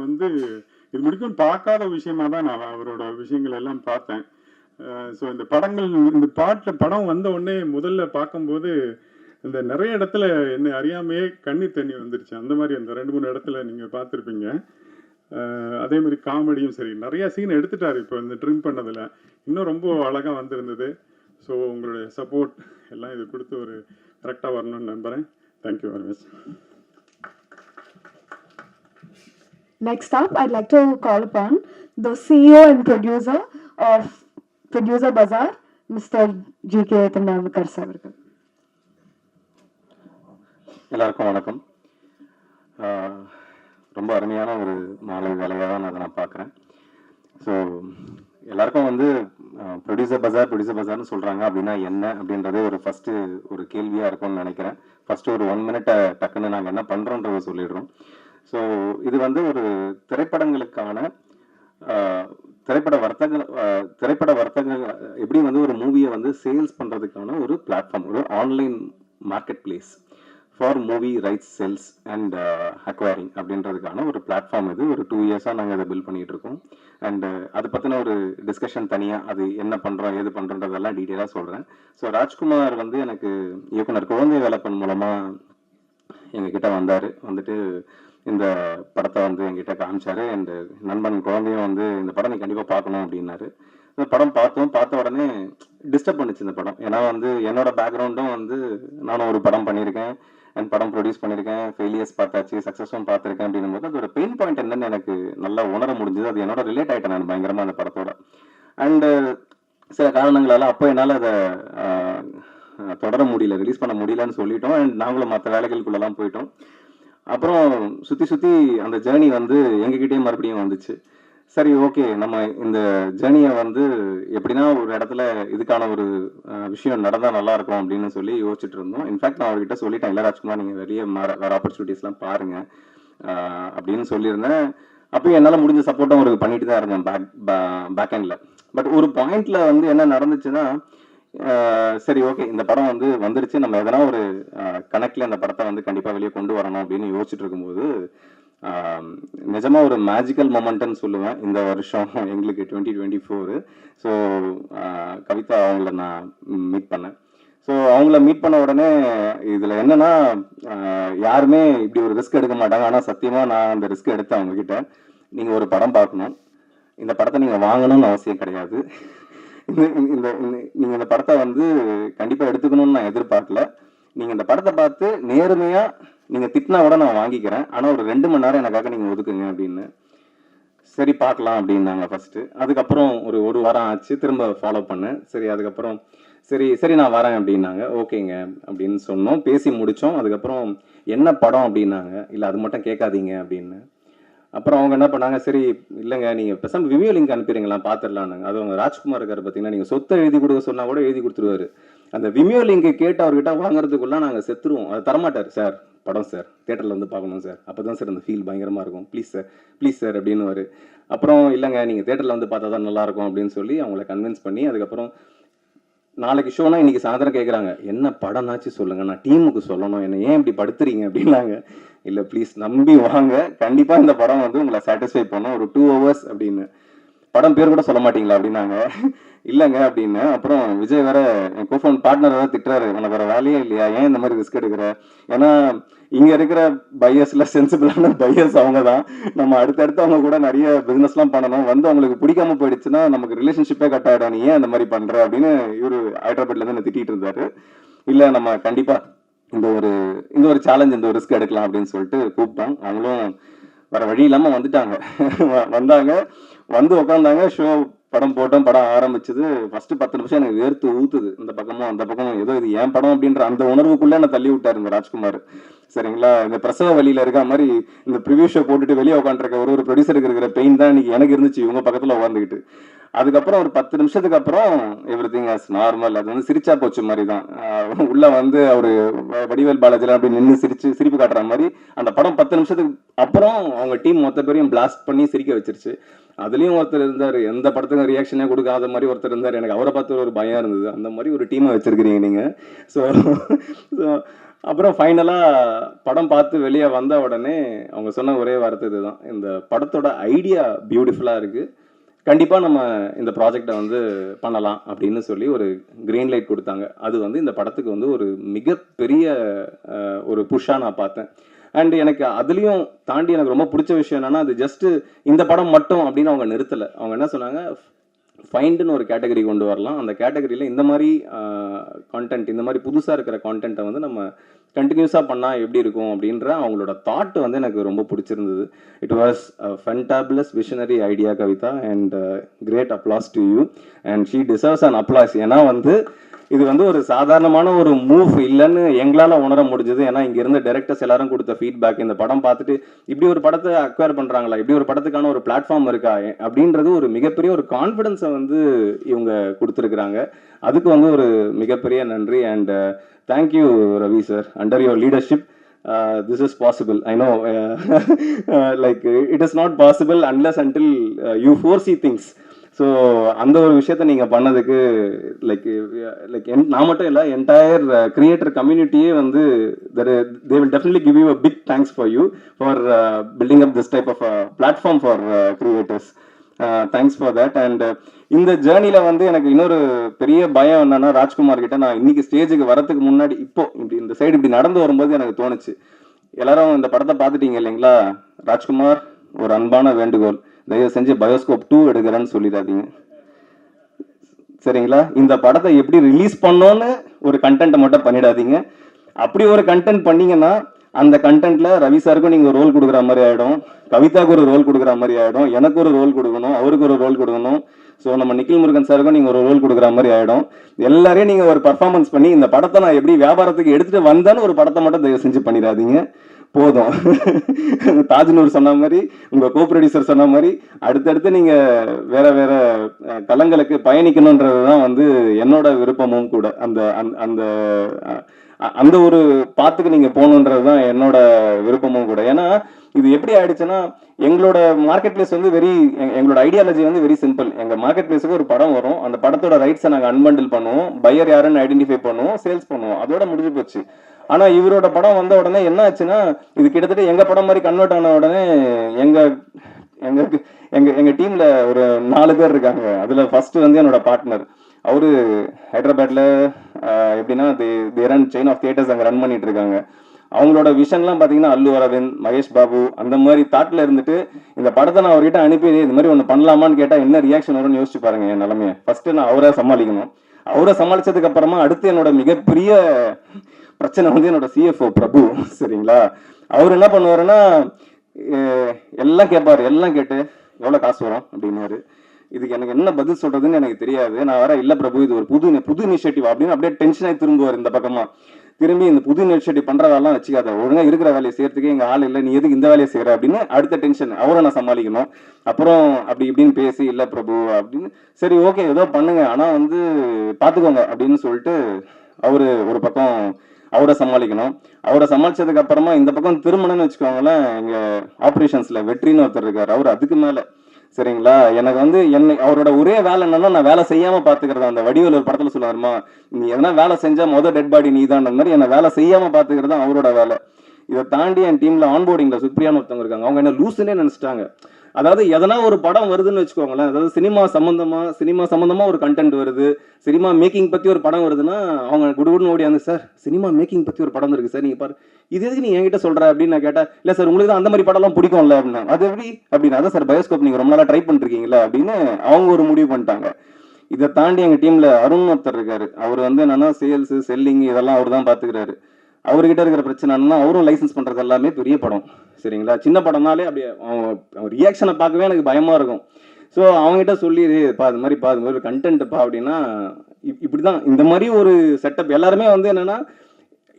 இது முடிக்கும் பார்க்காத விஷயமா தான் நான் அவரோட விஷயங்கள் எல்லாம் பார்த்தேன். ஸோ இந்த படம் வந்த உடனே முதல்ல பார்க்கும்போது இந்த நிறைய இடத்துல என்னை அறியாமையே கண்ணீர் தண்ணி வந்துருச்சு. அந்த மாதிரி அந்த 2-3 இடத்துல நீங்கள் பார்த்துருப்பீங்க. அதே மாதிரி காமெடியும் சரி, நிறையா சீன் எடுத்துட்டார். இப்போ இந்த ட்ரிம் பண்ணதில் இன்னும் ரொம்ப அழகாக வந்திருந்தது. ஸோ உங்களுடைய சப்போர்ட் எல்லாம் இது கொடுத்து ஒரு கரெக்டாக வரணும்னு நம்புகிறேன். Thank you very much. Next up, I'd like to call upon the CEO and producer of Producer Bazaar, Mr. G.K. Tandavkar sir. எல்லாருக்கும் வணக்கம். ரொம்ப அருமையான ஒரு மாலை வேலையாக தான் நான் பார்க்குறேன். ஸோ எல்லாருக்கும் ப்ரொடியூசர் பஜார்னு சொல்கிறாங்க அப்படின்னா என்ன அப்படின்றதே ஒரு ஒரு கேள்வியாக இருக்கும்னு நினைக்கிறேன். ஃபஸ்ட்டு ஒரு 1 மினிட்டை டக்குன்னு நாங்கள் என்ன பண்ணுறோன்றதை சொல்லிடுறோம். ஸோ இது ஒரு திரைப்படங்களுக்கான திரைப்பட வர்த்தக எப்படி ஒரு மூவியை சேல்ஸ் பண்ணுறதுக்கான ஒரு பிளாட்ஃபார்ம், ஒரு online market place. For movie rights sales and acquiring அப்படின்றதுக்கான ஒரு பிளாட்ஃபார்ம் இது. ஒரு 2 இயர்ஸாக நாங்கள் அதை பில்ட் பண்ணிகிட்டு இருக்கோம். அண்ட் அதை பற்றின ஒரு டிஸ்கஷன் தனியாக, அது என்ன பண்ணுறோம் ஏது பண்ணுறோன்றதெல்லாம் டீட்டெயிலாக சொல்கிறேன். ஸோ ராஜ்குமார் வந்து எனக்கு இயக்குனர் குழந்தை வேலப்பன் மூலமாக எங்ககிட்ட வந்தார். வந்துட்டு இந்த படத்தை வந்து எங்கிட்ட காமிச்சார். அண்ட் நண்பன் குழந்தையும் வந்து இந்த படம் நீ கண்டிப்பாக பார்க்கணும் அப்படின்னாரு. இந்த படம் பார்த்த உடனே டிஸ்டர்ப் பண்ணுச்சு இந்த படம். ஏன்னா வந்து என்னோட பேக்ரவுண்டும் வந்து நானும் ஒரு படம் பண்ணியிருக்கேன் அண்ட் படம் ப்ரொடியூஸ் பண்ணியிருக்கேன், ஃபெயிலியர்ஸ் பார்த்தாச்சு, சக்ஸஸும் பார்த்துருக்கேன். அப்படின்னும் போது அதோட பெயின் பாயிண்ட் என்னன்னு எனக்கு நல்லா உணர முடிஞ்சது. அது என்னோட ரிலேட் ஆகிட்டேன் நான் பயங்கரமாக அந்த படத்தோட. அண்டு சில காரணங்களால் அப்போ என்னால் அதை தொடர முடியல, ரிலீஸ் பண்ண முடியலன்னு சொல்லிட்டோம். அண்ட் நாங்களும் மற்ற வேலைகளுக்குள்ளெல்லாம் போயிட்டோம். அப்புறம் சுற்றி அந்த ஜேர்னி வந்து எங்ககிட்டயும் மறுபடியும் வந்துச்சு. சரி, ஓகே, நம்ம இந்த ஜேர்னியை வந்து எப்படின்னா ஒரு இடத்துல இதுக்கான ஒரு விஷயம் நடந்தால் நல்லா இருக்கும் அப்படின்னு சொல்லி யோசிச்சுட்டு இருந்தோம். இன்ஃபேக்ட் நான் அவர்கிட்ட சொல்லிட்டேன், இல்லை ராஜ்குமார் நீங்கள் வெளியே வேறு ஆப்பர்ச்சுனிட்டிஸ்லாம் பாருங்கள் அப்படின்னு சொல்லியிருந்தேன். அப்பயும் என்னால் முடிஞ்ச சப்போர்ட்டும் அவருக்கு பண்ணிட்டு தான் இருந்தேன் பேக் எண்டில். பட் ஒரு பாயிண்ட்ல வந்து என்ன நடந்துச்சுன்னா, சரி ஓகே இந்த படம் வந்து வந்துருச்சு, நம்ம எதனா ஒரு கனெக்ட்ல இந்த படத்தை வந்து கண்டிப்பாக வெளியே கொண்டு வரணும் அப்படின்னு யோசிச்சுட்டு இருக்கும்போது நிஜமா ஒரு மேஜிக்கல் மொமெண்ட்னு சொல்லுவேன் இந்த வருஷம் எங்களுக்கு 2024. ஸோ கவிதா அவங்கள நான் மீட் பண்ணேன். ஸோ அவங்கள மீட் பண்ண உடனே இதில் என்னன்னா, யாருமே இப்படி ஒரு ரிஸ்க் எடுக்க மாட்டாங்க. ஆனால் சத்தியமாக நான் அந்த ரிஸ்க் எடுத்தேன் அவங்ககிட்ட. நீங்கள் ஒரு படம் பார்க்கணும், இந்த படத்தை நீங்கள் வாங்கணும்னு அவசியம் கிடையாது, நீங்கள் இந்த படத்தை வந்து கண்டிப்பாக எடுத்துக்கணும்னு நான் எதிர்பார்க்கல. நீங்கள் இந்த படத்தை பார்த்து நேர்மையாக நீங்கள் திட்டினா கூட நான் வாங்கிக்கிறேன், ஆனால் ஒரு 2 மணி நேரம் எனக்காக நீங்கள் ஒதுக்குங்க அப்படின்னு. சரி பார்க்கலாம் அப்படின்னாங்க ஃபஸ்ட்டு. அதுக்கப்புறம் ஒரு வாரம் ஆச்சு, திரும்ப ஃபாலோ பண்ணேன். சரி அதுக்கப்புறம் சரி நான் வரேன் அப்படின்னாங்க. ஓகேங்க அப்படின்னு சொன்னோம், பேசி முடித்தோம். அதுக்கப்புறம் என்ன படம் அப்படின்னாங்க. இல்லை அது மட்டும் கேட்காதீங்க அப்படின்னு. அப்புறம் அவங்க என்ன பண்ணாங்க, சரி இல்லைங்க நீங்கள் பெசாம விமியோ லிங்க் அனுப்பிடுங்களா பார்த்துடலான்னாங்க. அது அவங்க ராஜ்குமார் இருக்கார் பார்த்தீங்கன்னா, நீங்கள் சொத்தை எழுதி கொடுக்க சொன்னால் கூட எழுதி கொடுத்துருவாரு. அந்த விமியோ லிங்க் கேட்டு அவர்கிட்ட வாங்குறதுக்குள்ள நாங்கள் செத்துருவோம். அது தரமாட்டார். சார் படம் சார் தியேட்டரில் வந்து பார்க்கணும் சார், அப்போ தான் சார் அந்த ஃபீல் பயங்கரமாக இருக்கும், ப்ளீஸ் சார் அப்படின்னு. அப்புறம் இல்லைங்க நீங்கள் தியேட்டரில் வந்து பார்த்தா தான் நல்லாயிருக்கும் அப்படின்னு சொல்லி அவங்கள கன்வின்ஸ் பண்ணி, அதுக்கப்புறம் நாளைக்கு ஷோனா இன்னைக்கு சாயந்தரம் கேட்குறாங்க, என்ன படம்னாச்சு சொல்லுங்கள், நான் டீமுக்கு சொல்லணும், என்னை ஏன் இப்படி படுத்துறீங்க அப்படின்னாங்க. இல்லை ப்ளீஸ் நம்பி வாங்க, கண்டிப்பாக இந்த படம் வந்து உங்களை சாட்டிஸ்ஃபை பண்ணும், ஒரு 2 hours அப்படின்னு. படம் பேர் கூட சொல்ல மாட்டீங்களா அப்படின்னாங்க. இல்லைங்க அப்படின்னு. அப்புறம் விஜய் வேற என் கோஃபவுண்ட் பார்ட்னர் வேறு திட்டுறாரு, உனக்கு வேறு வேலையே இல்லையா, ஏன் இந்த மாதிரி ரிஸ்க் எடுக்கிற? ஏன்னா இங்கே இருக்கிற பையர்ஸில் சென்சிபிளான பையர்ஸ் அவங்க தான். நம்ம அடுத்தடுத்து அவங்க கூட நிறைய பிஸ்னஸ்லாம் பண்ணணும், வந்து அவங்களுக்கு பிடிக்காம போயிடுச்சுன்னா நமக்கு ரிலேஷன்ஷிப்பே கட் ஆகிடும், நீ ஏன் அந்த மாதிரி பண்ணுற அப்படின்னு இவர் ஹைதராபாத்லேருந்து என்ன திட்டிகிட்டு இருந்தாரு. இல்லை நம்ம கண்டிப்பாக இந்த ஒரு சேலஞ்ச், இந்த ஒரு ரிஸ்க் எடுக்கலாம் அப்படின்னு சொல்லிட்டு கூப்பிட்டோம். அவங்களும் வேறு வழி இல்லாமல் வந்தாங்க, வந்து உட்காந்தாங்க. ஷோ படம் போட்டோம், படம் ஆரம்பிச்சது. ஃபர்ஸ்ட் 10 நிமிஷம் எனக்கு வேர்த்து ஊத்துது, இந்த பக்கமும் அந்த பக்கமும். ஏதோ இது ஏன் படம் அப்படின்ற அந்த உணர்வுக்குள்ளே என்ன தள்ளி விட்டார் இந்த ராஜ்குமார். சரிங்களா, இந்த பிரசவ வழியில இருக்க மாதிரி இந்த ப்ரிவியூ ஷோ போட்டுட்டு வெளியே உட்காந்துருக்க ஒரு ப்ரொடியூசருக்கு இருக்கிற பெயின் தான் இன்னைக்கு எனக்கு இருந்துச்சு இவங்க பக்கத்தில் உட்காந்துக்கிட்டு. அதுக்கப்புறம் ஒரு 10 நிமிஷத்துக்கு அப்புறம் எவ்ரிதிங் ஆஸ் நார்மல். அது வந்து சிரிச்சா போச்சு மாதிரி தான். உள்ள வந்து அவரு வடிவேல் பாலாஜிலாம் அப்படி நின்று சிரிப்பு காட்டுற மாதிரி அந்த படம் 10 நிமிஷத்துக்கு அப்புறம் அவங்க டீம் மொத்த பேரையும் பிளாஸ்ட் பண்ணி சிரிக்க வச்சிருச்சு. அதுலயும் ஒருத்தர் இருந்தார், எந்த படத்துக்கும் ரியாக்ஷனே கொடுக்காத மாதிரி ஒருத்தர் இருந்தார். எனக்கு அவரை பார்த்து ஒரு பயம் இருந்தது. அந்த மாதிரி ஒரு டீமை வச்சிருக்கிறீங்க நீங்க. ஸோ அப்புறம் ஃபைனலாக படம் பார்த்து வெளியே வந்த உடனே அவங்க சொன்ன ஒரே வார்த்தை இதுதான், இந்த படத்தோட ஐடியா பியூட்டிஃபுல்லாக இருக்குது, கண்டிப்பாக நம்ம இந்த ப்ராஜெக்டை வந்து பண்ணலாம் அப்படின்னு சொல்லி ஒரு க்ரீன் லைட் கொடுத்தாங்க. அது வந்து இந்த படத்துக்கு வந்து ஒரு மிகப்பெரிய ஒரு புஷ்ஷாக நான் பார்த்தேன். அண்ட் எனக்கு அதுலேயும் தாண்டி எனக்கு ரொம்ப பிடிச்ச விஷயம் என்னென்னா, அது ஜஸ்ட்டு இந்த படம் மட்டும் அப்படின்னு அவங்க நிறுத்தலை. அவங்க என்ன சொன்னாங்க, ஃபைண்டுன்னு ஒரு கேட்டகரி கொண்டு வரலாம், அந்த கேட்டகரியில் இந்த மாதிரி கான்டென்ட், இந்த மாதிரி புதுசாக இருக்கிற கான்டென்ட்டை வந்து நம்ம கண்டினியூஸாக பண்ணால் எப்படி இருக்கும் அப்படின்ற அவங்களோட தாட் வந்து எனக்கு ரொம்ப பிடிச்சிருந்தது. It was fantabulous visionary idea Kavitha, and great applause to you, and she deserves an applause. ஏன்னா வந்து இது வந்து ஒரு சாதாரணமான ஒரு மூவ் இல்லைன்னு எங்களால் உணர முடிஞ்சது. ஏன்னா இங்கே இருந்த டைரக்டர்ஸ் எல்லாரும் கொடுத்த ஃபீட்பேக், இந்த படம் பார்த்துட்டு இப்படி ஒரு படத்தை அக்வயர் பண்ணுறாங்களா, இப்படி ஒரு படத்துக்கான ஒரு பிளாட்ஃபார்ம் இருக்கா அப்படின்றது ஒரு மிகப்பெரிய ஒரு கான்ஃபிடென்ஸை வந்து இவங்க கொடுத்துருக்குறாங்க. அதுக்கு வந்து ஒரு மிகப்பெரிய நன்றி. And thank you Ravi sir, under your leadership this is possible. I know like it is not possible unless until you foresee things. So அந்த ஒரு விஷயத்த நீங்கள் பண்ணதுக்கு லைக் நான் மட்டும் இல்லை, என்டையர் கிரியேட்டர் கம்யூனிட்டியே வந்து they will definitely give you a big thanks for you for building up this type of platform for creators. Thanks for that. And இந்த ஜேர்னியில் வந்து எனக்கு இன்னொரு பெரிய பயம் என்னன்னா, ராஜ்குமார் கிட்ட நான் இன்னைக்கு ஸ்டேஜுக்கு வரதுக்கு முன்னாடி இப்போ இப்படி இந்த சைடு இப்படி நடந்து வரும்போது எனக்கு தோணுச்சு, எல்லாரும் இந்த படத்தை பார்த்துட்டீங்க இல்லைங்களா, ராஜ்குமார் ஒரு அன்பான வேண்டுகோள், தயவு செஞ்சு பயோஸ்கோப் 2 எடுக்கிறேன்னு சொல்லிடாதீங்க, சரிங்களா? இந்த படத்தை எப்படி ரிலீஸ் பண்ணோன்னு ஒரு கண்டென்ட்டை மட்டும் பண்ணிடாதீங்க. அப்படி ஒரு கண்டென்ட் பண்ணீங்கன்னா அந்த கண்டென்ட்ல ரவி சாருக்கும் நீங்க ஒரு ரோல் கொடுக்குற மாதிரி ஆயிடும், கவிதாவுக்கு ஒரு ரோல் கொடுக்குற மாதிரி ஆயிடும், எனக்கு ஒரு ரோல் கொடுக்கணும், அவருக்கு ஒரு ரோல் கொடுக்கணும். ஸோ நம்ம நிக்கில் முருகன் சாருக்கும் நீங்க ஒரு ரோல் கொடுக்குற மாதிரி ஆயிடும். எல்லாரையும் நீங்க ஒரு பர்ஃபார்மன்ஸ் பண்ணி இந்த படத்தை நான் எப்படி வியாபாரத்துக்கு எடுத்துட்டு வந்தேன்னு ஒரு படத்தை மட்டும் தயவு செஞ்சு பண்ணிடாதீங்க, போதும். தாஜ்நூர் சொன்ன மாதிரி, உங்க கோ ப்ரொடியூசர் சொன்ன மாதிரி அடுத்தடுத்து நீங்க வேற வேற களங்களுக்கு பயணிக்கணும்ன்றதுதான் வந்து என்னோட விருப்பமும் கூட. அந்த அந்த அந்த ஒரு பாத்துக்கு நீங்க போகணுன்றதுதான் என்னோட விருப்பமும் கூட. ஏன்னா இது எப்படி ஆயிடுச்சுன்னா, எங்களோட மார்க்கெட் பிளேஸ் வந்து எங்களோட ஐடியாலஜி வந்து வெரி சிம்பிள். எங்க மார்க்கெட் பிளேஸுக்கு ஒரு படம் வரும், அந்த படத்தோட ரைட்ஸை நாங்கள் அன்பண்டில் பண்ணுவோம், பையர் யாருன்னு ஐடென்டிஃபை பண்ணுவோம், சேல்ஸ் பண்ணுவோம், அதோட முடிஞ்சு போச்சு. ஆனா இவரோட படம் வந்த உடனே என்ன ஆச்சுன்னா, இது கிட்டத்தட்ட எங்க படம் மாதிரி கன்வெர்ட் ஆன உடனே எங்க எங்க எங்க எங்க டீம்ல ஒரு 4 பேர் இருக்காங்க. அதுல ஃபர்ஸ்ட் வந்து என்னோட பார்ட்னர், அவரு ஹைதராபாத்ல எப்படின்னா they run chain of theatres அங்கே ரன் பண்ணிட்டு இருக்காங்க. அவங்களோட விஷன்லாம் பார்த்தீங்கன்னா அல்லு அரவிந்த், மகேஷ் பாபு அந்த மாதிரி தாட்டில் இருந்துட்டு இந்த படத்தை நான் அவர்கிட்ட அனுப்பி இது மாதிரி ஒன்று பண்ணலாமான்னு கேட்டால் என்ன ரியாக்ஷன் வரும்னு யோசிச்சு பாருங்க என் நிலைமையை. ஃபர்ஸ்ட் நான் அவரை சமாளிக்கணும். அவரை சமாளிச்சதுக்கு அப்புறமா அடுத்து என்னோட மிகப்பெரிய பிரச்சனை வந்து என்னோட சிஎஃப்ஓ பிரபு, சரிங்களா? அவர் என்ன பண்ணுவாருன்னா எல்லாம் கேட்பாரு, எல்லாம் கேட்டு எவ்வளோ காசு வரும் அப்படின்னாரு. இதுக்கு எனக்கு என்ன பதில் சொல்றதுன்னு எனக்கு தெரியாது. நான் வர இல்ல பிரபு இது ஒரு புது இனிஷியேட்டிவ் அப்படின்னு அப்படியே டென்ஷன் ஆகி திரும்புவார் இந்த பக்கமா. திரும்பி இந்த புது இனிஷியேட்டிவ் பண்றதெல்லாம் வச்சுக்காத, ஒழுங்கா இருக்கிற வேலையை செய்யறதுக்கு எங்க ஆள் இல்லை, நீ எதுக்கு இந்த வேலையை செய்யற அப்படின்னு அடுத்த டென்ஷன் அவரை நான் சமாளிக்கணும். அப்புறம் அப்படி இப்படின்னு பேசி இல்ல பிரபு அப்படின்னு, சரி ஓகே ஏதோ பண்ணுங்க ஆனா வந்து பாத்துக்கோங்க அப்படின்னு சொல்லிட்டு அவரு ஒரு பக்கம் அவரை சமாளிக்கணும். அவரை சமாளிச்சதுக்கு அப்புறமா இந்த பக்கம் திருமணம்னு வச்சுக்கோங்களேன், எங்க ஆப்ரேஷன்ஸ்ல வெற்றின்னு ஒருத்தர் இருக்காரு, அவர் அதுக்கு மேல, சரிங்களா? எனக்கு வந்து அவரோட ஒரே வேலை என்னன்னா, நான் வேலை செய்யாம பாத்துக்கிறதா. அந்த வடிவேல் ஒரு படத்துல சொல்லுவாருமா, நீ எதனா வேலை செஞ்சா டெட் பாடி நீ தான் மாதிரி, என்ன வேலை செய்யாம பாத்துக்கிறதா அவரோட வேலை. இதை தாண்டி என் டீம்ல ஆன்போர்டிங்ல சுப்ரியான்னு ஒருத்தவங்க இருக்காங்க, அவங்க என்ன லூசுன்னே நினைச்சிட்டாங்க. அதாவது எதனா ஒரு படம் வருதுன்னு வச்சுக்கோங்களேன், அதாவது சினிமா சம்பந்தமா ஒரு கண்டென்ட் வருது, சினிமா மேக்கிங் பத்தி ஒரு படம் வருதுன்னா அவங்க குடுகுடுன்னு ஓடியாந்து, சார் சினிமா மேக்கிங் பத்தி ஒரு படம் இருக்கு சார், நீங்க பாரு, இது எதுக்கு நீ என்கிட்ட சொல்ற அப்படின்னு நான் கேட்டா, இல்ல சார் உங்களுக்கு தான் அந்த மாதிரி படம்லாம் பிடிக்கும்ல அப்படின்னா, அது எப்படி அப்படின்னா, அதான் சார் பயோஸ்கோப் நீங்க ரொம்ப நாளா ட்ரை பண்ணிருக்கீங்களா அப்படின்னு அவங்க ஒரு முடிவு பண்ணிட்டாங்க. இதை தாண்டி எங்க டீம்ல அருண் ஒருத்தர் இருக்காரு, அவர் வந்து என்னன்னா சேல்ஸ் செல்லிங் இதெல்லாம் அவர் தான் பாத்துக்கிறாரு. அவர்கிட்ட இருக்கிற பிரச்சனை என்னன்னா, அவரும் லைசன்ஸ் பண்றது எல்லாமே பெரிய படம், சரிங்களா? சின்ன படம்னாலே அப்படியே அவங்க ரியாக்ஷனை பார்க்கவே எனக்கு பயமா இருக்கும். ஸோ அவங்ககிட்ட சொல்லிடு அது மாதிரி ஒரு கண்டென்ட்ப்பா அப்படின்னா, இப்படிதான் இந்த மாதிரி ஒரு செட்டப். எல்லாருமே வந்து என்னன்னா,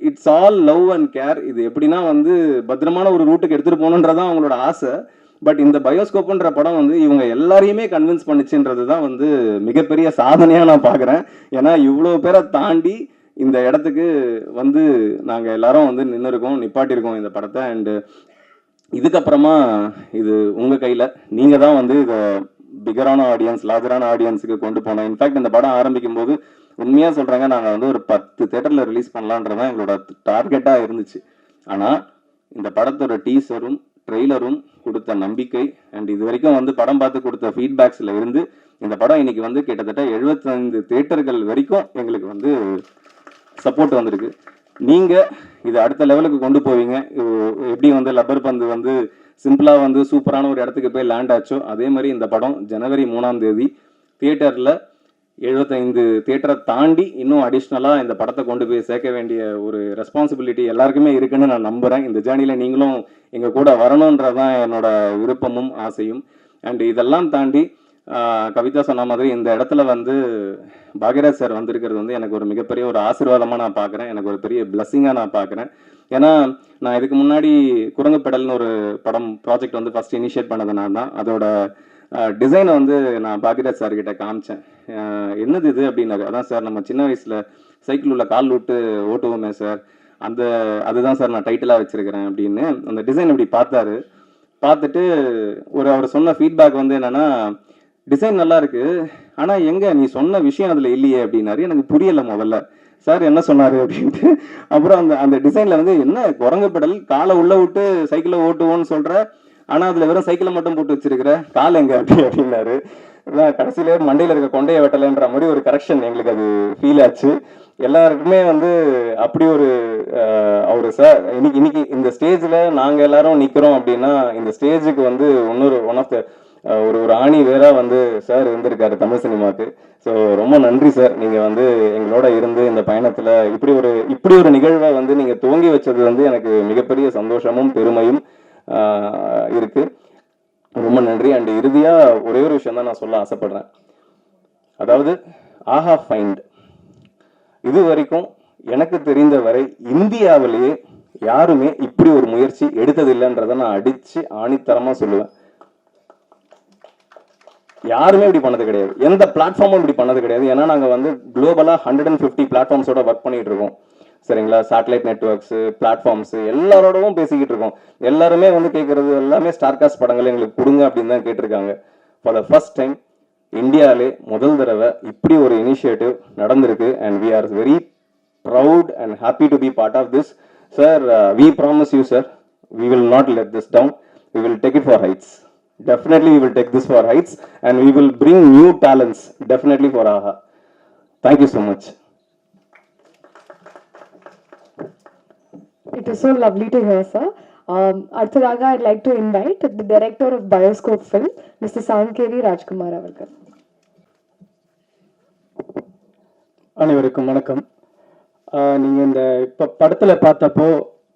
it's all love and care. இது எப்படின்னா வந்து பத்திரமான ஒரு ரூட்டுக்கு எடுத்துட்டு போகணுன்றதான் அவங்களோட ஆசை. பட் இந்த பயோஸ்கோப்ன்ற படம் வந்து இவங்க எல்லாரையுமே கன்வின்ஸ் பண்ணுச்சுன்றது தான் வந்து மிகப்பெரிய சாதனையா நான் பாக்குறேன். ஏன்னா இவ்வளவு பேரை தாண்டி இந்த இடத்துக்கு வந்து நாங்க எல்லாரும் வந்து நிப்பாட்டிருக்கோம் இந்த படத்தை. அண்ட் இதுக்கப்புறமா இது உங்க கையில, நீங்க தான் வந்து இதை பிகரான ஆடியன்ஸ், லார்ஜரான ஆடியன்ஸுக்கு கொண்டு போனோம். இன்ஃபேக்ட் இந்த படம் ஆரம்பிக்கும் போது உண்மையா சொல்றாங்க, நாங்க வந்து ஒரு 10 தியேட்டர்ல ரிலீஸ் பண்ணலான்றதான் எங்களோட டார்கெட்டா இருந்துச்சு. ஆனா இந்த படத்தோட டீசரும் ட்ரெய்லரும் கொடுத்த நம்பிக்கை அண்ட் இது வரைக்கும் வந்து படம் பார்த்து கொடுத்த ஃபீட்பேக்ஸ்ல இருந்து இந்த படம் இன்னைக்கு வந்து கிட்டத்தட்ட 75 தியேட்டர்கள் வரைக்கும் எங்களுக்கு வந்து சப்போர்ட் வந்திருக்கு. நீங்க இது அடுத்த லெவலுக்கு கொண்டு போவீங்க. எப்படி வந்து லப்பர் பந்து வந்து சிம்பிளா வந்து சூப்பரான ஒரு இடத்துக்கு போய் லேண்ட் ஆச்சோ, அதே மாதிரி இந்த படம் ஜனவரி 3ஆம் தேதி தியேட்டர்ல 75 தியேட்டரை தாண்டி இன்னும் அடிஷ்னலா இந்த படத்தை கொண்டு போய் சேர்க்க வேண்டிய ஒரு ரெஸ்பான்சிபிலிட்டி எல்லாருக்குமே இருக்குன்னு நான் நம்புறேன். இந்த ஜேர்னில நீங்களும் எங்க கூட வரணுன்றதான் என்னோட விருப்பமும் ஆசையும். அண்ட் இதெல்லாம் தாண்டி கவிதா சொன்ன மாதிரி இந்த இடத்துல வந்து பாக்யராஜ் சார் வந்திருக்கிறது வந்து எனக்கு ஒரு மிகப்பெரிய ஒரு ஆசீர்வாதமாக நான் பார்க்குறேன், எனக்கு ஒரு பெரிய பிளஸ்ஸிங்காக நான் பார்க்குறேன். ஏன்னா நான் இதுக்கு முன்னாடி குரங்கு பெடல்னு ஒரு படம் ப்ராஜெக்ட் வந்து ஃபர்ஸ்ட் இனிஷியேட் பண்ணது நான் தான். அதோட டிசைனை வந்து நான் பாக்யராஜ் சார் கிட்ட காமிச்சேன். என்னது இது அப்படின்னாரு. அதான் சார் நம்ம சின்ன வயசுல சைக்கிள் உள்ள கால் விட்டு ஓட்டுவோமே சார், அதுதான் சார் நான் டைட்டிலாக வச்சிருக்கிறேன் அப்படின்னு அந்த டிசைன் இப்படி பார்த்தாரு. பார்த்துட்டு அவர் சொன்ன ஃபீட்பேக் வந்து என்னன்னா, டிசைன் நல்லா இருக்கு, ஆனா எங்க நீ சொன்ன விஷயம் அதுல இல்லையே அப்படின்னாரு. எனக்கு புரியல முதல்ல. சார் என்ன சொன்னாரு அப்படின்ட்டு. அப்புறம் அந்த அந்த டிசைன்ல வந்து என்ன குரங்கு பெடல், காலை உள்ள விட்டு சைக்கிளை ஓட்டுவோன்னு சொல்ற, ஆனா அதுல வெறும் சைக்கிளை மட்டும் போட்டு வச்சிருக்கிற, கால் எங்க அப்படின்னாரு. கடைசியில மண்டையில இருக்க கொண்டையை வெட்டலைன்ற மாதிரி ஒரு கரெக்ஷன் எங்களுக்கு அது ஃபீல் ஆச்சு. எல்லாருக்குமே வந்து அப்படி ஒரு அவரு சார் இன்னைக்கு இந்த ஸ்டேஜ்ல நாங்க எல்லாரும் நிக்கிறோம் அப்படின்னா, இந்த ஸ்டேஜுக்கு வந்து இன்னொரு ஒன் ஆஃப் த ஒரு ஆணி வேறா வந்து சார் இருந்திருக்காரு தமிழ் சினிமாக்கு. ஸோ ரொம்ப நன்றி சார், நீங்க வந்து எங்களோட இருந்து இந்த பயணத்துல இப்படி ஒரு நிகழ்வை வந்து நீங்க துவங்கி வச்சது வந்து எனக்கு மிகப்பெரிய சந்தோஷமும் பெருமையும் இருக்கு. ரொம்ப நன்றி. அண்ட் இறுதியா ஒரே ஒரு விஷயம் தான் நான் சொல்ல ஆசைப்படுறேன். அதாவது ஆஹா ஃபைண்ட் இது வரைக்கும் எனக்கு தெரிந்த வரை இந்தியாவிலேயே யாருமே இப்படி ஒரு முயற்சி எடுத்ததில்லைன்றதை நான் அடிச்சு ஆணித்தரமா சொல்லுவேன். யாருமே இப்படி பண்ணது கிடையாது, எந்த பிளாட்ஃபார்மும் இப்படி பண்ணது கிடையாது. ஏன்னா நாங்க வந்து குளோபலா 150 பிளாட்ஃபார்ம்ஸோட ஒர்க் பண்ணிட்டு இருக்கோம், சரிங்களா? சேட்டலைட் நெட்வொர்க்ஸ், பிளாட்ஃபார்ம்ஸ் எல்லாரோடவும் பேசிக்கிட்டு இருக்கோம். எல்லாருமே வந்து கேட்கறது எல்லாமே ஸ்டார்காஸ்ட் படங்களை எங்களுக்கு கொடுங்க அப்படின்னு தான் கேட்டிருக்காங்க. ஃபார் த ஃபர்ஸ்ட் டைம் இந்தியாவிலே முதல் தடவை இப்படி ஒரு இனிஷியேட்டிவ் நடந்திருக்கு. And we are very proud and happy to be part of this. Sir, we promise you sir, we will not let this down. We will take it for heights. Definitely we will take this for heights and we will bring new talents definitely for AHA. Thank you so much. It is so lovely to hear, sir. Arthadaga, I'd like to invite the director of Bioscope Film, Mr. Sankeri Rajkumar avarkal. அனைவருக்கும் வணக்கம். நீங்கள் இந்த இப்போ படத்தில் பார்த்தப்போ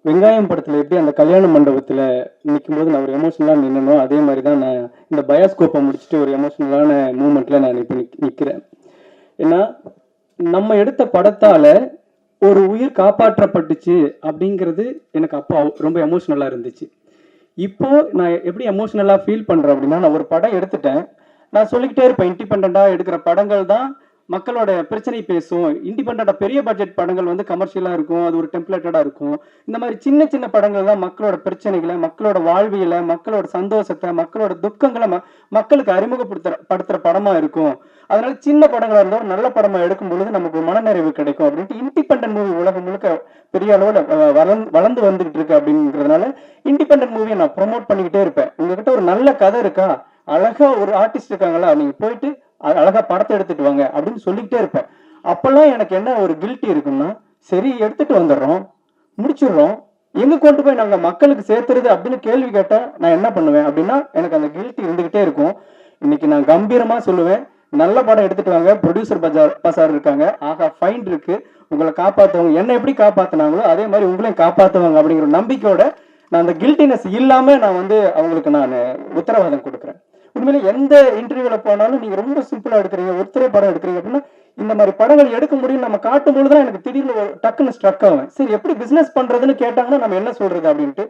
வெங்காயம் படத்தில் எப்படி அந்த கல்யாண மண்டபத்தில் நிற்கும்போது நான் ஒரு எமோஷனலாக நின்னனோ, அதே மாதிரி தான் நான் இந்த பயோஸ்கோப்பை முடிச்சுட்டு ஒரு எமோஷனலான மூமெண்ட்டில் நான் இப்போ நிற்கிறேன். ஏன்னா நம்ம எடுத்த படத்தால் ஒரு உயிர் காப்பாற்றப்பட்டுச்சு அப்படிங்கிறது எனக்கு அப்போ ரொம்ப எமோஷ்னலாக இருந்துச்சு. இப்போது நான் எப்படி எமோஷ்னலாக ஃபீல் பண்ணுறேன் அப்படின்னா, நான் ஒரு படம் எடுத்துட்டேன், நான் சொல்லிக்கிட்டே இருப்பேன், இண்டிபெண்ட்டாக எடுக்கிற படங்கள் தான் மக்களோட பிரச்சனை பேசும். இண்டிபெண்டா பெரிய பட்ஜெட் படங்கள் வந்து கமர்ஷியலா இருக்கும், அது ஒரு டெம்ப்ளேட்டடா இருக்கும். இந்த மாதிரி சின்ன சின்ன படங்கள் தான் மக்களோட பிரச்சனைகளை, மக்களோட வாழ்வியலை, மக்களோட சந்தோஷத்தை, மக்களோட துக்கங்களை மக்களுக்கு அறிமுகப்படுத்துற படமா இருக்கும். அதனால சின்ன படங்களா இருந்தாலும் நல்ல படமா எடுக்கும் பொழுது நமக்கு மனநிறைவு கிடைக்கும் அப்படின்ட்டு இண்டிபெண்டன்ட் மூவி உலகம் முழுக்க பெரிய அளவுல வளர்ந்து வந்துகிட்டு இருக்கு. அப்படிங்கிறதுனால இண்டிபெண்டன்ட் மூவியை நான் ப்ரொமோட் பண்ணிக்கிட்டே இருப்பேன். உங்ககிட்ட ஒரு நல்ல கதை இருக்கா, அழகா ஒரு ஆர்டிஸ்ட் இருக்காங்களா, நீங்க போயிட்டு அழகா படத்தை எடுத்துட்டு வாங்க அப்படின்னு சொல்லிக்கிட்டே இருப்பேன். அப்பெல்லாம் எனக்கு என்ன ஒரு கில்ட்டி இருக்குன்னா, சரி எடுத்துட்டு வந்துடுறோம், முடிச்சிடுறோம், எங்க கொண்டு போய் நாங்க மக்களுக்கு சேர்த்துறது அப்படின்னு கேள்வி கேட்டா நான் என்ன பண்ணுவேன் அப்படின்னா, எனக்கு அந்த கில்ட்டி இருந்துகிட்டே இருக்கும். இன்னைக்கு நான் கம்பீரமா சொல்லுவேன், நல்ல படம் எடுத்துட்டு வாங்க, ப்ரொடியூசர் பசார் இருக்காங்க, ஆகா ஃபைண்ட் இருக்கு, உங்களை காப்பாற்றுவாங்க, என்ன எப்படி காப்பாத்தினாங்களோ அதே மாதிரி உங்களையும் காப்பாற்றுவாங்க அப்படிங்கிற நம்பிக்கையோட நான் அந்த கில்ட்டினஸ் இல்லாம நான் வந்து அவங்களுக்கு நான் உத்தரவாதம் கொடுக்குறேன். உண்மையிலே எந்த இன்டர்வியூல போனாலும் நீங்க ரொம்ப சிம்பிளா எடுக்கிறீங்க, ஒருத்தரே படம் எடுக்கிறீங்க அப்படின்னா, இந்த மாதிரி படங்கள் எடுக்க முடியும் நம்ம காட்டும் பொழுதுதான் எனக்கு திடீர்னு டக்குன்னு ஸ்ட்ரக் ஆகும். சரி எப்படி பிசினஸ் பண்றதுன்னு கேட்டாங்கன்னா நம்ம என்ன சொல்றது அப்படின்ட்டு.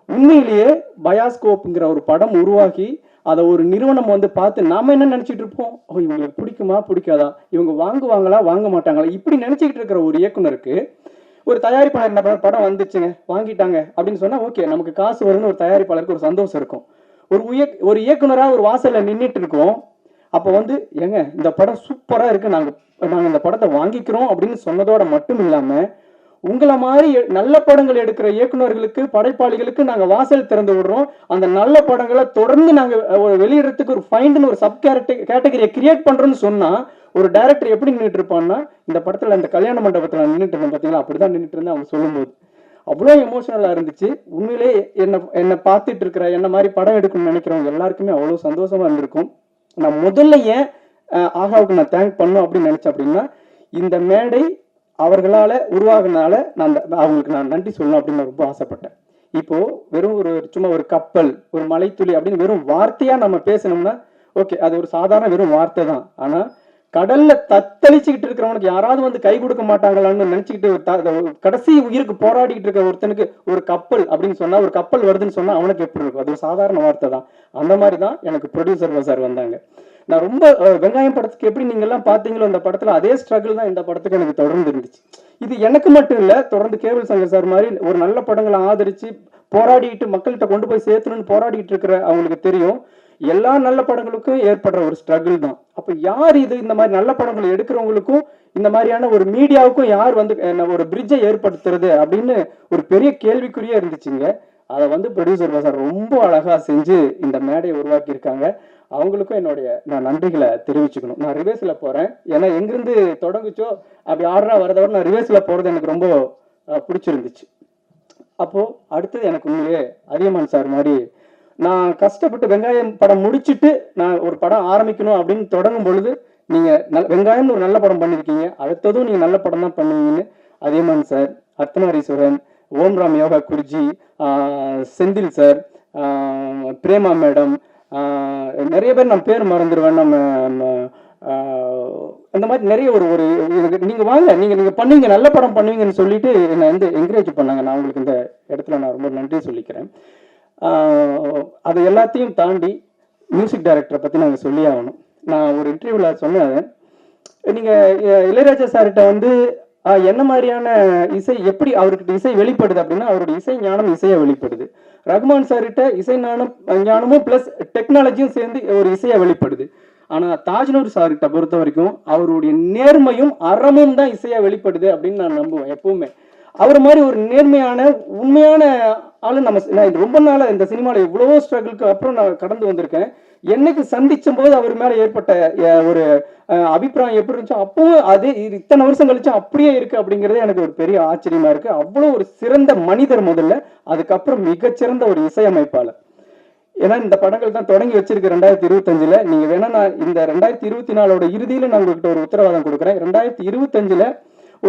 உண்மையிலேயே பயாஸ்கோப்ங்கிற ஒரு படம் உருவாக்கி அதை ஒரு நிறுவனம் வந்து பார்த்து நாம என்ன நினைச்சிட்டு இருப்போம், ஓ இவங்களுக்கு பிடிக்குமா பிடிக்காதா, இவங்க வாங்குவாங்களா வாங்க மாட்டாங்களா, இப்படி நினைச்சுக்கிட்டு இருக்கிற ஒரு இயக்குனருக்கு ஒரு தயாரிப்பாளர் படம் வந்துச்சுங்க வாங்கிட்டாங்க அப்படின்னு சொன்னா ஓகே, நமக்கு காசு வரும்னு ஒரு தயாரிப்பாளருக்கு ஒரு சந்தோஷம் இருக்கும். ஒரு இயக்குனரா ஒரு வாசல்ல நின்றுட்டு இருக்கோம், அப்போ வந்து ஏங்க இந்த படம் சூப்பரா இருக்கு, நாங்க இந்த படத்தை வாங்கிக்கிறோம் அப்படின்னு சொன்னதோட மட்டும் இல்லாம, உங்களை மாதிரி நல்ல படங்கள் எடுக்கிற இயக்குனர்களுக்கு, படைப்பாளிகளுக்கு நாங்க வாசல் திறந்து விடுறோம். அந்த நல்ல படங்களை தொடர்ந்து நாங்க வெளியிடறதுக்கு ஒரு ஃபைண்ட்னு ஒரு சப் கேட்டகரியை கிரியேட் பண்றோம்னு சொன்னா, ஒரு டைரக்டர் எப்படி நின்றுட்டு இருப்பான்னா, இந்த படத்துல இந்த கல்யாண மண்டபத்துல நின்றுட்டு இருந்தேன் பாத்தீங்களா, அப்படிதான் நின்றுட்டு இருந்தேன் அவங்க சொல்லும்போது. அவ்வளோ எமோஷனலா இருந்துச்சு. உண்மையிலே என்னை பார்த்துட்டு இருக்கிற என்ன மாதிரி படம் எடுக்கணும்னு நினைக்கிறவங்க எல்லாருக்குமே அவ்வளோ சந்தோஷமா இருந்திருக்கும். நான் முதல்ல ஏன் ஆகாவுக்கு நான் தேங்க் பண்ணும் அப்படின்னு நினைச்சேன் அப்படின்னா, இந்த மேடை அவர்களால உருவாகினால அவங்களுக்கு நான் நன்றி சொல்லணும் அப்படின்னு நான் ரொம்ப ஆசைப்பட்டேன். இப்போ வெறும் சும்மா ஒரு கப்பல், ஒரு மலைத்துளி அப்படின்னு வெறும் வார்த்தையா நம்ம பேசணும்னா ஓகே, அது ஒரு சாதாரண வெறும் வார்த்தை தான். ஆனா கடல்ல தத்தளிச்சுக்கிட்டு இருக்கிறவனுக்கு யாராவது வந்து கை கொடுக்க மாட்டாங்களான்னு நினைச்சுக்கிட்டு கடைசி உயிருக்கு போராடிக்கிட்டு இருக்க ஒருத்தனுக்கு ஒரு கப்பல் அப்படின்னு சொன்னா, ஒரு கப்பல் வருதுன்னு சொன்னா அவனுக்கு எப்படி இருக்கும், அது ஒரு சாதாரண வார்த்தை தான். அந்த மாதிரிதான் எனக்கு ப்ரொடியூசர் பசார் வந்தாங்க. நான் ரொம்ப வெங்காயம் படத்துக்கு எப்படி நீங்க எல்லாம் பாத்தீங்களோ அந்த படத்துல அதே ஸ்ட்ரகிள் தான் இந்த படத்துக்கு எனக்கு தொடர்ந்து இருந்துச்சு. இது எனக்கு மட்டும் இல்ல, தொடர்ந்து கேபிள் சங்கர் சார் மாதிரி ஒரு நல்ல படங்களை ஆதரிச்சு போராடிட்டு மக்கள்கிட்ட கொண்டு போய் சேர்த்தணும்னு போராடிட்டு இருக்கிற அவங்களுக்கு தெரியும். எல்லா நல்ல படங்களுக்கும் ஏற்படுற ஒரு ஸ்ட்ரகிள் தான். அப்போ யார் இது இந்த மாதிரி நல்ல படங்களை எடுக்கிறவங்களுக்கும் இந்த மாதிரியான ஒரு மீடியாவுக்கும் யார் வந்து ஒரு பிரிட்ஜை ஏற்படுத்துறது அப்படின்னு ஒரு பெரிய கேள்விக்குறியா இருந்துச்சுங்க. அதை வந்து ப்ரொடியூசர் பசார் ரொம்ப அழகா செஞ்சு இந்த மேடையை உருவாக்கி இருக்காங்க. அவங்களுக்கும் நான் நன்றிகளை தெரிவிச்சுக்கணும். நான் ரிவேர்ஸில் போகிறேன், ஏன்னா எங்கிருந்து தொடங்குச்சோ அப்படி ஆர்டராக வரதை விட நான் ரிவேர்ஸில் போகிறது எனக்கு ரொம்ப பிடிச்சிருந்துச்சு. அப்போது அடுத்தது எனக்கு உண்மையிலே அதியமான் சார் மாதிரி நான் கஷ்டப்பட்டு வெங்காயம் படம் முடிச்சுட்டு நான் ஒரு படம் ஆரம்பிக்கணும் அப்படின்னு தொடங்கும் பொழுது நீங்கள் வெங்காயம்னு ஒரு நல்ல படம் பண்ணியிருக்கீங்க, அடுத்ததும் நீங்கள் நல்ல படம் தான் பண்ணுவீங்கன்னு Athiyaman sir, Arthanareeswaran, Omram yoga guruji, Senthil sir, Prema madam, நிறைய பேர் நான் பேர் மறந்துடுவேன். அந்த மாதிரி நிறைய ஒரு நீங்கள் வாங்க, நீங்கள் பண்ணுவீங்க, நல்ல படம் பண்ணுவீங்கன்னு சொல்லிட்டு என்னை வந்து என்கரேஜ் பண்ணாங்க. நான் உங்களுக்கு இந்த இடத்துல நான் ரொம்ப நன்றி சொல்லிக்கிறேன். அது எல்லாத்தையும் தாண்டி மியூசிக் டைரக்டரை பற்றி நாங்கள் சொல்லி ஆகணும். நான் ஒரு இன்டர்வியூவில் சொன்னேன், நீங்கள் இளையராஜா சார்கிட்ட வந்து என்ன மாதிரியான இசை, எப்படி அவர்கிட்ட இசை வெளிப்படுது அப்படின்னா அவருடைய இசை ஞானம் இசையை வெளிப்படுது. ரகுமான் சார்கிட்ட இசை ஞானமும் ப்ளஸ் டெக்னாலஜியும் சேர்ந்து ஒரு இசையை வெளிப்படுது. ஆனால் தாஜ்னூர் சார்கிட்ட பொறுத்த வரைக்கும் அவருடைய நேர்மையும் அறமும் தான் இசையாக வெளிப்படுது அப்படின்னு நான் நம்புவேன் எப்பவுமே. அவர் மாதிரி ஒரு நேர்மையான உண்மையான ஆளு நான் ரொம்ப நாள் இந்த சினிமாவில் எவ்வளவோ ஸ்ட்ரகிளுக்கு அப்புறம் நான் கடந்து வந்திருக்கேன். என்னைக்கு சந்திச்சும் போது அவர் மேலே ஏற்பட்ட ஒரு அபிப்பிராயம் எப்படி இருந்துச்சோ அப்பவும் அதே இத்தனை வருஷம் கழிச்சும் அப்படியே இருக்கு அப்படிங்கிறதே எனக்கு ஒரு பெரிய ஆச்சரியமா இருக்கு. அவ்வளோ ஒரு சிறந்த மனிதர் முதல்ல, அதுக்கப்புறம் மிகச்சிறந்த ஒரு இசையமைப்பாளர். ஏன்னா இந்த படங்கள் தான் தொடங்கி வச்சிருக்கு 2025. நீங்க வேணா நான் இந்த 2024 இறுதியில நான் உங்ககிட்ட ஒரு உத்தரவாதம் கொடுக்குறேன். 2025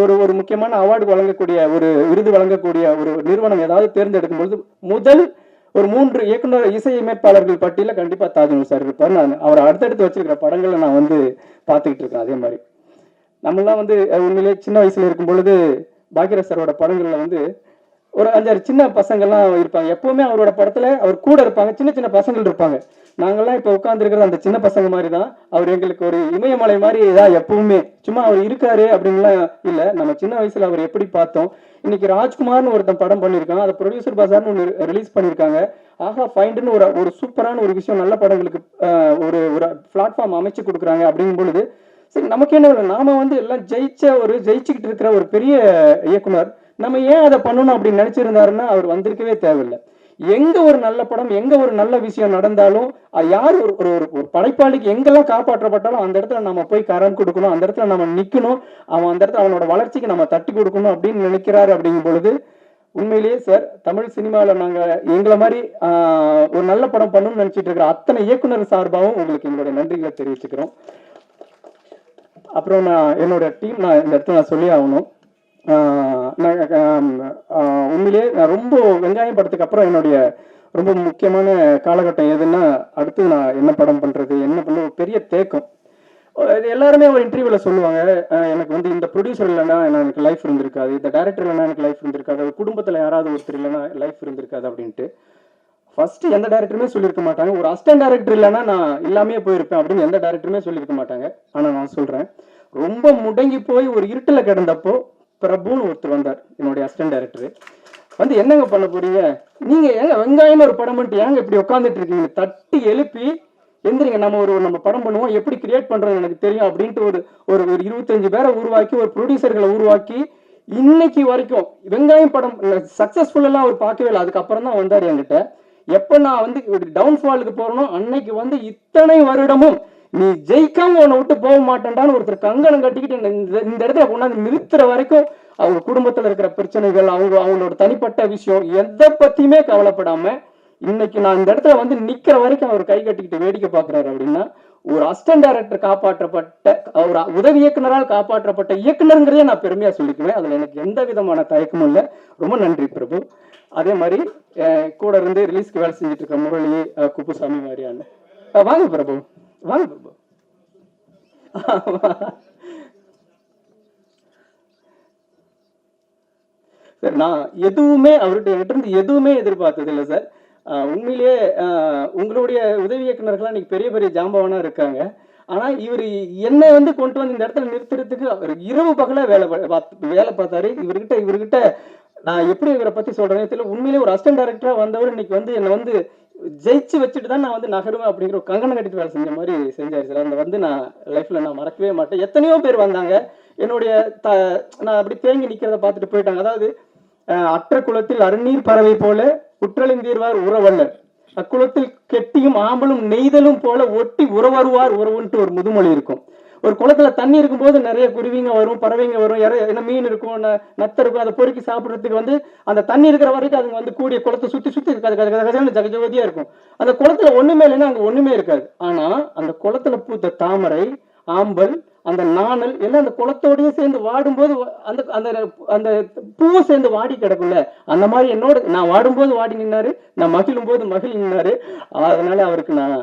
ஒரு முக்கியமான அவார்டு வழங்கக்கூடிய ஒரு விருது வழங்கக்கூடிய ஒரு நிறுவனம் ஏதாவது தேர்ந்தெடுக்கும் பொழுது முதல் ஒரு 3 இயக்குனர் இசையமைப்பாளர்கள் பட்டியல கண்டிப்பா தாஜ்னூர் சார் இருப்பார். நான் அவரை அடுத்தடுத்து வச்சிருக்கிற படங்களை நான் வந்து பார்த்துக்கிட்டு இருக்கேன். அதே மாதிரி நம்மளாம் வந்து உண்மையிலே சின்ன வயசுல இருக்கும் பொழுது பாக்யராஜ் சாரோட படங்கள்ல வந்து ஒரு 5-6 சின்ன பசங்கள்லாம் இருப்பாங்க. எப்பவுமே அவரோட படத்துல அவர் கூட இருப்பாங்க, சின்ன சின்ன பசங்கள் இருப்பாங்க. நாங்கள்லாம் இப்போ உட்காந்துருக்கிறது அந்த சின்ன பசங்க மாதிரி தான். அவர் எங்களுக்கு ஒரு இமயமலை மாதிரி தான் எப்பவுமே. சும்மா அவர் இருக்காரு அப்படின்லாம் இல்லை, நம்ம சின்ன வயசுல அவர் எப்படி பார்த்தோம். இன்னைக்கு ராஜ்குமார்னு ஒருத்தன் படம் பண்ணியிருக்காங்க, அதை ப்ரொடியூசர் பசார்னு ஒன்று ரிலீஸ் பண்ணியிருக்காங்க. ஆஹா ஃபைண்டுன்னு ஒரு சூப்பரான ஒரு விஷயம், நல்ல படங்களுக்கு ஒரு பிளாட்ஃபார்ம் அமைச்சு கொடுக்குறாங்க. அப்படிங்கும் பொழுது சரி நமக்கு என்ன இல்லை, நாம வந்து எல்லாம் ஜெயிச்சுக்கிட்டு இருக்கிற ஒரு பெரிய இயக்குனர், நம்ம ஏன் அதை பண்ணணும் அப்படின்னு நினைச்சிருந்தாருன்னா அவர் வந்திருக்கவே தேவையில்லை. எங்க ஒரு நல்ல படம், எங்க ஒரு நல்ல விஷயம் நடந்தாலும் யார் ஒரு படைப்பாளிக்கு எங்கெல்லாம் காப்பாற்றப்பட்டாலும் அந்த இடத்துல நம்ம போய் கரம் கொடுக்கணும், அந்த இடத்துல நம்ம நிக்கணும், அவன் அந்த இடத்துல அவனோட வளர்ச்சிக்கு நம்ம தட்டி கொடுக்கணும் அப்படின்னு நினைக்கிறாரு. அப்படிங்கும் பொழுது உண்மையிலேயே சார், தமிழ் சினிமாவில் நாங்கள் எங்களை மாதிரி ஒரு நல்ல படம் பண்ணணும்னு நினைச்சிட்டு இருக்கிற அத்தனை இயக்குனர் சார்பாகவும் உங்களுக்கு எங்களுடைய நன்றிகளை தெரிவிச்சுக்கிறோம். அப்புறம் என்னோட டீம் இந்த இடத்துல நான் சொல்லி ஆகணும். உண்மையிலே நான் ரொம்ப வெங்காயம் படத்துக்கு அப்புறம் என்னுடைய ரொம்ப முக்கியமான காலகட்டம் எதுன்னா அடுத்து நான் என்ன படம் பண்றது, என்ன பண்ண ஒரு பெரிய தேக்கம். எல்லாருமே ஒரு இன்டர்வியூல சொல்லுவாங்க, எனக்கு வந்து இந்த ப்ரொடியூசர் இல்லைன்னா எனக்கு லைஃப் இருந்திருக்காது, இந்த டைரக்டர் இல்லைன்னா எனக்கு லைஃப் இருந்திருக்காது, குடும்பத்துல யாராவது ஒருத்தர் இல்லைன்னா லைஃப் இருந்திருக்காது அப்படின்ட்டு. ஃபர்ஸ்ட் எந்த டைரக்டருமே சொல்லியிருக்க மாட்டாங்க, ஒரு அசிஸ்டன்ட் டைரக்டர் இல்லைன்னா நான் எல்லாமே போயிருப்பேன் அப்படின்னு எந்த டைரக்டருமே சொல்லியிருக்க மாட்டாங்க. ஆனா நான் சொல்றேன், ரொம்ப முடங்கி போய் ஒரு இருட்டில் கிடந்தப்போ பிரபுன்னு ஒருத்தர் வந்தார், என்னுடைய அசிஸ்டன்ட் டைரக்டர். வந்து என்னங்க பண்ண போறீங்க, நீங்க ஏங்க வெங்காயம் ஒரு படம் பண்ணிட்டு ஏங்க இப்படி உட்காந்துட்டு இருக்கீங்க, தட்டி எழுப்பி எந்திரிங்க, நம்ம படம் பண்ணுவோம், எப்படி கிரியேட் பண்றது எனக்கு தெரியும் அப்படின்ட்டு ஒரு 25 பேரை உருவாக்கி, ஒரு ப்ரொடியூசர்களை உருவாக்கி இன்னைக்கு வரைக்கும் வெங்காயம் படம் சக்சஸ்ஃபுல் எல்லாம் அவர் பார்க்கவே இல்லை. அதுக்கப்புறம் தான் வந்தார் என்கிட்ட. எப்ப நான் வந்து டவுன்ஃபாலுக்கு போறனோ அன்னைக்கு வந்து இத்தனை வருடமும் நீ ஜெயிக்காம உன்னை விட்டு போக மாட்டேன்டான்னு ஒருத்தர் கங்கணம் கட்டிக்கிட்டு இந்த இடத்துல கொண்டாந்து நிறுத்துற வரைக்கும் அவங்க குடும்பத்துல இருக்கிற பிரச்சனைகள், அவங்களோட தனிப்பட்ட விஷயம் எதை பத்தியுமே கவலைப்படாம இன்னைக்கு நான் இந்த இடத்துல வந்து நிக்கிற வரைக்கும் அவர் கை கட்டிக்கிட்டு வேடிக்கை பாக்குறாரு. அப்படின்னா ஒரு அசிஸ்டன்ட் டைரக்டர் காப்பாற்றப்பட்ட, ஒரு உதவி இயக்குனரால் காப்பாற்றப்பட்ட இயக்குனருங்கிறதே நான் பெருமையா சொல்லிக்குவேன். அதுல எனக்கு எந்த விதமான தயக்கமும் இல்லை. ரொம்ப நன்றி பிரபு. அதே மாதிரி கூட இருந்து ரிலீஸ்க்கு வேலை செஞ்சுட்டு இருக்க முரளி, குப்புசாமி மாதிரியான வாங்க பிரபு, வாங்க பிரபு. சார், நான் எதுவுமே அவர்கிட்ட இருந்து எதுவுமே எதிர்பார்த்தது இல்லை சார். உண்மையிலேயே உங்களுடைய உதவி இயக்குனர்கள்லாம் இன்னைக்கு பெரிய பெரிய ஜாம்பவானா இருக்காங்க. ஆனா இவர் என்னை வந்து கொண்டு வந்து இந்த இடத்துல நிறுத்துறதுக்கு அவர் இரவு பகல வேலை பார்த்தாரு. இவர்கிட்ட நான் எப்படி இவரை பத்தி சொல்றேன்னு தெரியல. உண்மையிலேயே ஒரு அசிஸ்டன்ட் டைரக்டரா வந்தவர் இன்னைக்கு வந்து என்னை வந்து ஜெயிச்சு வச்சுட்டு தான் நான் வந்து நகருவேன் அப்படிங்கிற ஒரு கங்கணம் கட்டிட்டு வேலை செஞ்ச மாதிரி செஞ்சாரு சார். அந்த வந்து நான் லைஃப்ல நான் மறக்கவே மாட்டேன். எத்தனையோ பேர் வந்தாங்க என்னுடைய நான் அப்படி தேங்கி நிக்கிறத பார்த்துட்டு போயிட்டாங்க. அதாவது அற்ற குளத்தில் அருநீர் பறவை போல குற்றலிந்தீர்வார் உறவல்லர், அக்குளத்தில் கெட்டியும் ஆம்பலும் நெய்தலும் போல ஒட்டி உறவருவார் உறவுன்ட்டு ஒரு முதுமொழி இருக்கும். ஒரு குளத்துல தண்ணி இருக்கும்போது நிறைய குருவிங்க வரும், பறவைங்க வரும், என்ன மீன் இருக்கும், நத்தை இருக்கும். அதை பொறுக்கி சாப்பிட்றதுக்கு வந்து அந்த தண்ணி இருக்கிற வரைக்கும் அதுங்க வந்து கூடிய குளத்தை சுத்தி சுத்தி இருக்காது, ஜகஜோதியா இருக்கும். அந்த குளத்துல ஒண்ணுமே இல்லைன்னா அங்க ஒண்ணுமே இருக்காது. ஆனா அந்த குளத்துல பூத்த தாமரை, ஆம்பல், அந்த நாணல் எல்லாம் அந்த குளத்தோடய சேர்ந்து வாடும்போது அந்த அந்த அந்த பூவும் சேர்ந்து வாடி கிடக்கும்ல, அந்த மாதிரி என்னோட நான் வாடும்போது வாடி நின்னாரு, நான் மகிழும் போது மகிழ் நின்னாரு. அதனால அவருக்கு நான்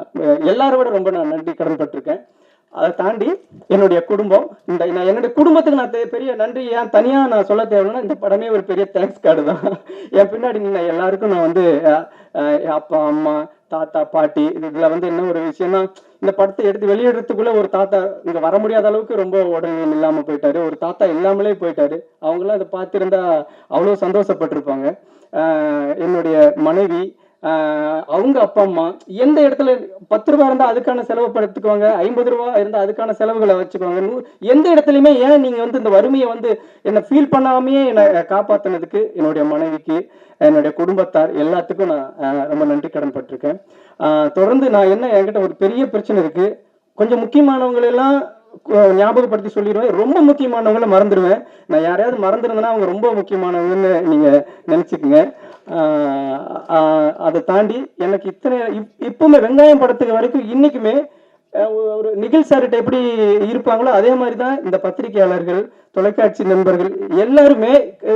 எல்லாரோட ரொம்ப நான் நன்றி கடன்பட்டிருக்கேன். அதை தாண்டி என்னுடைய குடும்பம், என்னுடைய குடும்பத்துக்கு நான் பெரிய நன்றி ஏன் தனியா நான் சொல்ல தேவைன்னா இந்த படமே ஒரு பெரிய தேங்க்ஸ் கார்டு தான். என் பின்னாடி நின்ன எல்லாருக்கும் நான் வந்து அப்பா, அம்மா, தாத்தா, பாட்டி, இதுல வந்து என்ன ஒரு விஷயம்னா, இந்த படத்தை எடுத்து வெளியிடறதுக்குள்ள ஒரு தாத்தா இங்க வர முடியாத அளவுக்கு ரொம்ப உடனே இல்லாம போயிட்டாரு, ஒரு தாத்தா இல்லாமலே போயிட்டாரு. அவங்களாம் அதை பார்த்திருந்தா அவ்வளவு சந்தோஷப்பட்டிருப்பாங்க. என்னுடைய மனைவி, அவங்க அப்பா அம்மா எந்த இடத்துல 10 ரூபா இருந்தா அதுக்கான செலவு படுத்துக்குவாங்க, 50 ரூபா இருந்தா அதுக்கான செலவுகளை வச்சுக்குவாங்க. எந்த இடத்துலயுமே ஏன் நீங்க வந்து இந்த வறுமையை வந்து என்ன ஃபீல் பண்ணாமையே என்னை காப்பாத்தினதுக்கு என்னுடைய மனைவிக்கு, என்னுடைய குடும்பத்தார் எல்லாத்துக்கும் நான் ரொம்ப நன்றி கடன் பட்டிருக்கேன். தொடர்ந்து நான் என்கிட்ட ஒரு பெரிய பிரச்சனை இருக்கு. கொஞ்சம் முக்கியமானவங்களெல்லாம் ஞாபகப்படுத்தி சொல்லிடுவேன், ரொம்ப முக்கியமானவங்களை மறந்துடுவேன். நான் யாரையாவது மறந்துருந்தேன்னா அவங்க ரொம்ப முக்கியமானவங்கன்னு நீங்க நினைச்சுக்குங்க. அதை தாண்டி எனக்கு இப்பவுமே வெங்காயம் படத்துக்கு வரைக்கும் இன்னைக்குமே ஒரு நிகில் சார்கிட்ட எப்படி இருப்பாங்களோ அதே மாதிரிதான் இந்த பத்திரிகையாளர்கள், தொலைக்காட்சி நண்பர்கள் எல்லாருமே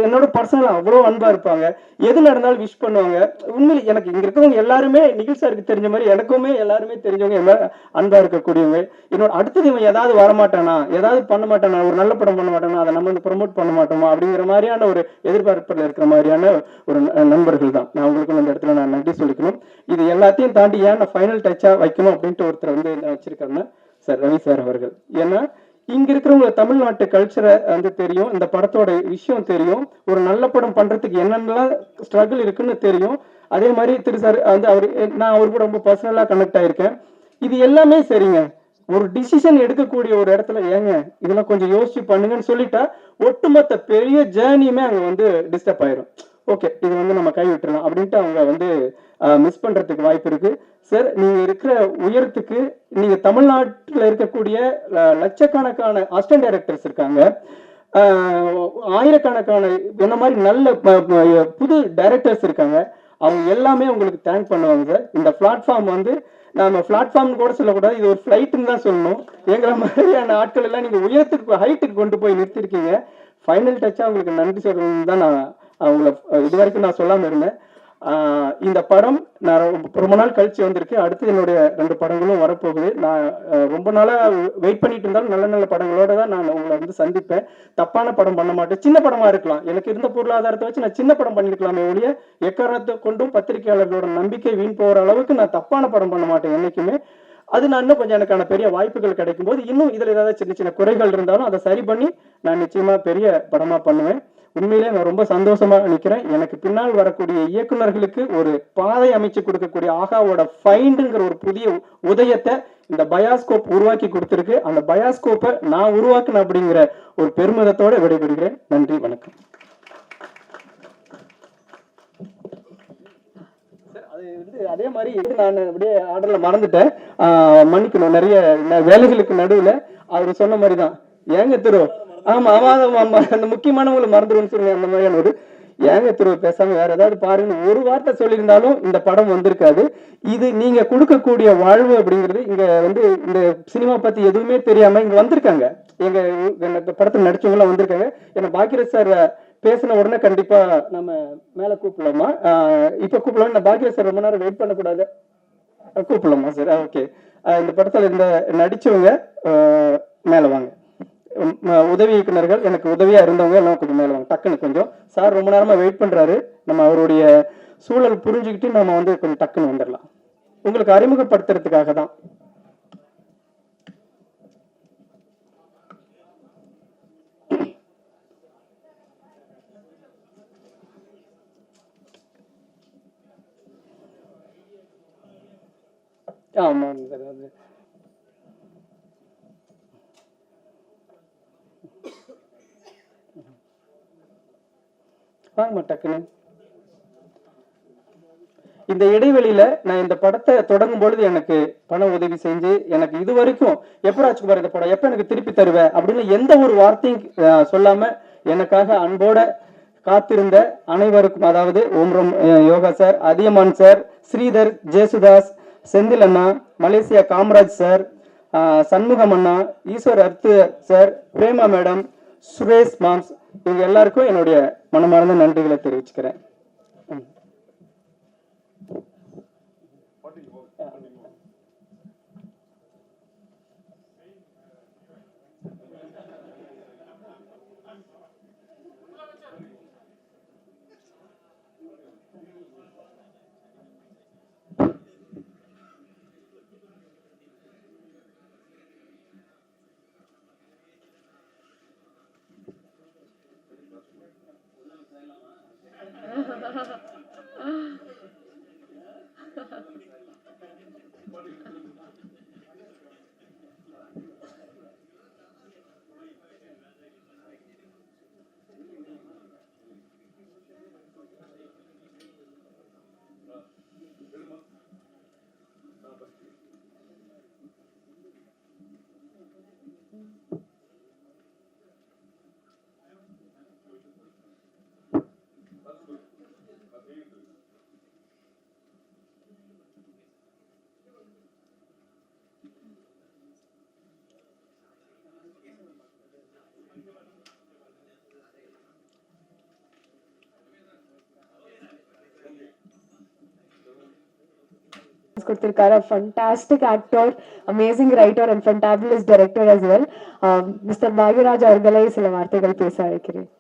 என்னோட பர்சனலா அவ்வளோ அன்பா இருப்பாங்க. எது நடந்தாலும் விஷ் பண்ணுவாங்க. உண்மையில எனக்கு இங்க இருக்கவங்க எல்லாருமே நிகில் சாருக்கு தெரிஞ்ச மாதிரி எனக்குமே எல்லாருமே தெரிஞ்சவங்க, அன்பா இருக்கக்கூடியவங்க. என்னோட அடுத்தது இவன் ஏதாவது வரமாட்டானா, ஏதாவது பண்ண மாட்டானா, ஒரு நல்ல படம் பண்ண மாட்டானா, அதை நம்ம வந்து ப்ரொமோட் பண்ண மாட்டோமா அப்படிங்கிற மாதிரியான ஒரு எதிர்பார்ப்பில் இருக்கிற மாதிரியான ஒரு நண்பர்கள் தான். நான் உங்களுக்கு அந்த இடத்துல நான் நன்றி சொல்லிக்கணும். இது எல்லாத்தையும் தாண்டி ஏன் நான் ஃபைனல் டச்சா வைக்கணும் அப்படின்ட்டு ஒருத்தர் வந்து வச்சிருக்காருன்னா சார் ரவி சார் அவர்கள். ஏன்னா இங்க இருக்கிறவங்க தமிழ்நாட்டு கல்ச்சரை வந்து தெரியும், இந்த படத்தோட விஷயம் தெரியும், ஒரு நல்ல படம் பண்றதுக்கு என்னென்னலாம் ஸ்ட்ரகிள் இருக்குன்னு தெரியும். அதே மாதிரி திரு சார் வந்து நான் அவரு கூட ரொம்ப பர்சனலா கனெக்ட் ஆயிருக்கேன். இது எல்லாமே சரிங்க. ஒரு டிசிஷன் எடுக்கக்கூடிய ஒரு இடத்துல ஏங்க இதெல்லாம் கொஞ்சம் யோசிச்சு பண்ணுங்கன்னு சொல்லிட்டா ஒட்டுமொத்த பெரிய ஜேர்னியுமே அங்க வந்து டிஸ்டர்ப் ஆயிரும். ஓகே, இது வந்து நம்ம கை விட்டுறலாம் அப்படின்ட்டு அவங்க வந்து மிஸ் பண்றதுக்கு வாய்ப்பு இருக்கு. சார், நீங்க இருக்கிற உயரத்துக்கு நீங்க தமிழ்நாட்டில் இருக்கக்கூடிய லட்சக்கணக்கான அசிஸ்டன்ட் டைரக்டர்ஸ் இருக்காங்க, ஆயிரக்கணக்கான என்ன மாதிரி நல்ல புது டைரக்டர்ஸ் இருக்காங்க. அவங்க எல்லாமே உங்களுக்கு தேங்க் பண்ணுவாங்க சார். இந்த பிளாட்ஃபார்ம் வந்து நம்ம பிளாட்ஃபார்ம் கூட சொல்லக்கூடாது, இது ஒரு ஃபிளைட்னு தான் சொல்லணும். எங்களை மாதிரியான ஆட்கள் எல்லாம் நீங்க உயரத்துக்கு ஹைட்டுக்கு கொண்டு போய் நிறுத்திருக்கீங்க. ஃபைனல் டச்சா உங்களுக்கு நன்றி சொல்லணும்னு தான் நான் அவங்கள இது வரைக்கும் நான் சொல்லாம இருந்தேன். இந்த படம் நான் ரொம்ப நாள் கழிச்சு வந்திருக்கு. அடுத்து என்னுடைய 2 படங்களும் வரப்போகுது. நான் ரொம்ப நாளா வெயிட் பண்ணிட்டு இருந்தாலும் நல்ல நல்ல படங்களோட தான் நான் உங்களை வந்து சந்திப்பேன். தப்பான படம் பண்ண மாட்டேன். சின்ன படமா இருக்கலாம், எனக்கு இருந்த பொருளாதாரத்தை வச்சு நான் சின்ன படம் பண்ணிருக்கலாமே ஒழிய எக்காரணத்தை கொண்டும் பத்திரிகையாளர்களோட நம்பிக்கை வீண் போகிற அளவுக்கு நான் தப்பான படம் பண்ண மாட்டேன் என்னைக்குமே. அது நான் இன்னும் கொஞ்சம் எனக்கான பெரிய வாய்ப்புகள் கிடைக்கும் போது இன்னும் இதுல ஏதாவது சின்ன சின்ன குறைகள் இருந்தாலும் அதை சரி பண்ணி நான் நிச்சயமா பெரிய படமா பண்ணுவேன். உண்மையிலே நான் ரொம்ப சந்தோஷமா நினைக்கிறேன். எனக்கு பின்னால் வரக்கூடிய இயக்குநர்களுக்கு ஒரு பாதை அமைச்சு கொடுக்கக்கூடிய ஆகாவோட ஃபைண்டுங்கிற ஒரு புதிய உதயத்தை இந்த பயாஸ்கோப் உருவாக்கி கொடுத்திருக்கு. அந்த பயாஸ்கோப்பை நான் உருவாக்குனேன் அப்படிங்கிற ஒரு பெருமிதத்தோட விடைபெறுகிறேன். நன்றி, வணக்கம். அதே மாதிரி நான் அப்படியே ஆர்டர்ல மறந்துட்டேன், மன்னிக்கணும். நிறைய வேலைகளுக்கு நடுவுல அவர் சொன்ன மாதிரி தான் ஏங்க திரு, ஆமா ஆமா ஆமா அந்த முக்கியமானவங்களை மறந்துடுன்னு சொல்லுங்க. அந்த மாதிரியான ஒரு ஏங்க திரு பேசாம வேற ஏதாவது பாருங்க ஒரு வார்த்தை சொல்லியிருந்தாலும் இந்த படம் வந்திருக்காது. இது நீங்க கொடுக்கக்கூடிய வாழ்வு அப்படிங்கிறது. இங்க வந்து இந்த சினிமா பத்தி எதுவுமே தெரியாம இங்க வந்திருக்காங்க, எங்க படத்துல நடிச்சவங்க எல்லாம் வந்திருக்காங்க. ஏன்னா பாக்கியராஜ் சார் பேசின உடனே கண்டிப்பா நம்ம மேல கூப்பிடலாமா? இப்ப கூப்பிடலாம். நான் பாக்கியராஜ் சார் ரொம்ப நேரம் வெயிட் பண்ணக்கூடாது, கூப்பிடலாமா சார்? ஓகே. இந்த படத்துல இந்த நடிச்சவங்க மேல வாங்க. உதவி இயக்குநர்கள், எனக்கு உதவியா இருந்தவங்க எல்லாம் கொஞ்சம் மேல வாங்க டக்குன்னு. கொஞ்சம் சார் ரொம்ப நேரமா வெயிட் பண்றாரு, நம்ம அவருடைய சூழல் புரிஞ்சுக்கிட்டு நம்ம வந்து கொஞ்சம் டக்குன்னு வந்துடலாம். உங்களுக்கு அறிமுகப்படுத்துறதுக்காக தான். ஆமாங்க சார். அது வாங்கம்மா டக்குன்னு. இந்த இடைவெளியில நான் இந்த படத்தை தொடங்கும் பொழுது எனக்கு பண உதவி செஞ்சு எனக்கு இது வரைக்கும் எப்ப ராஜ்குமார் இந்த படம் எப்ப எனக்கு திருப்பி தருவ அப்படின்னு எந்த ஒரு வார்த்தையும் சொல்லாம எனக்காக அன்போட காத்திருந்த அனைவருக்கும், அதாவது Omram yoga sir, Athiyaman sir, Sridhar, Jesudas, Senthil அண்ணா, மலேசியா காமராஜ் சார், சண்முகம் அண்ணா, ஈஸ்வர் அர்த்து சார், பிரேமா மேடம், சுரேஷ் மாம்ஸ், இவங்க எல்லாருக்கும் என்னுடைய மனமார்ந்த நன்றிகளை தெரிவிச்சுக்கிறேன். கொடுத்திருக்காரு. Fantastic actor, amazing writer and fantabulous director as well. Mister Bhagyaraj அவர்களை சில வார்த்தைகள் பேச அழைக்கிறேன்.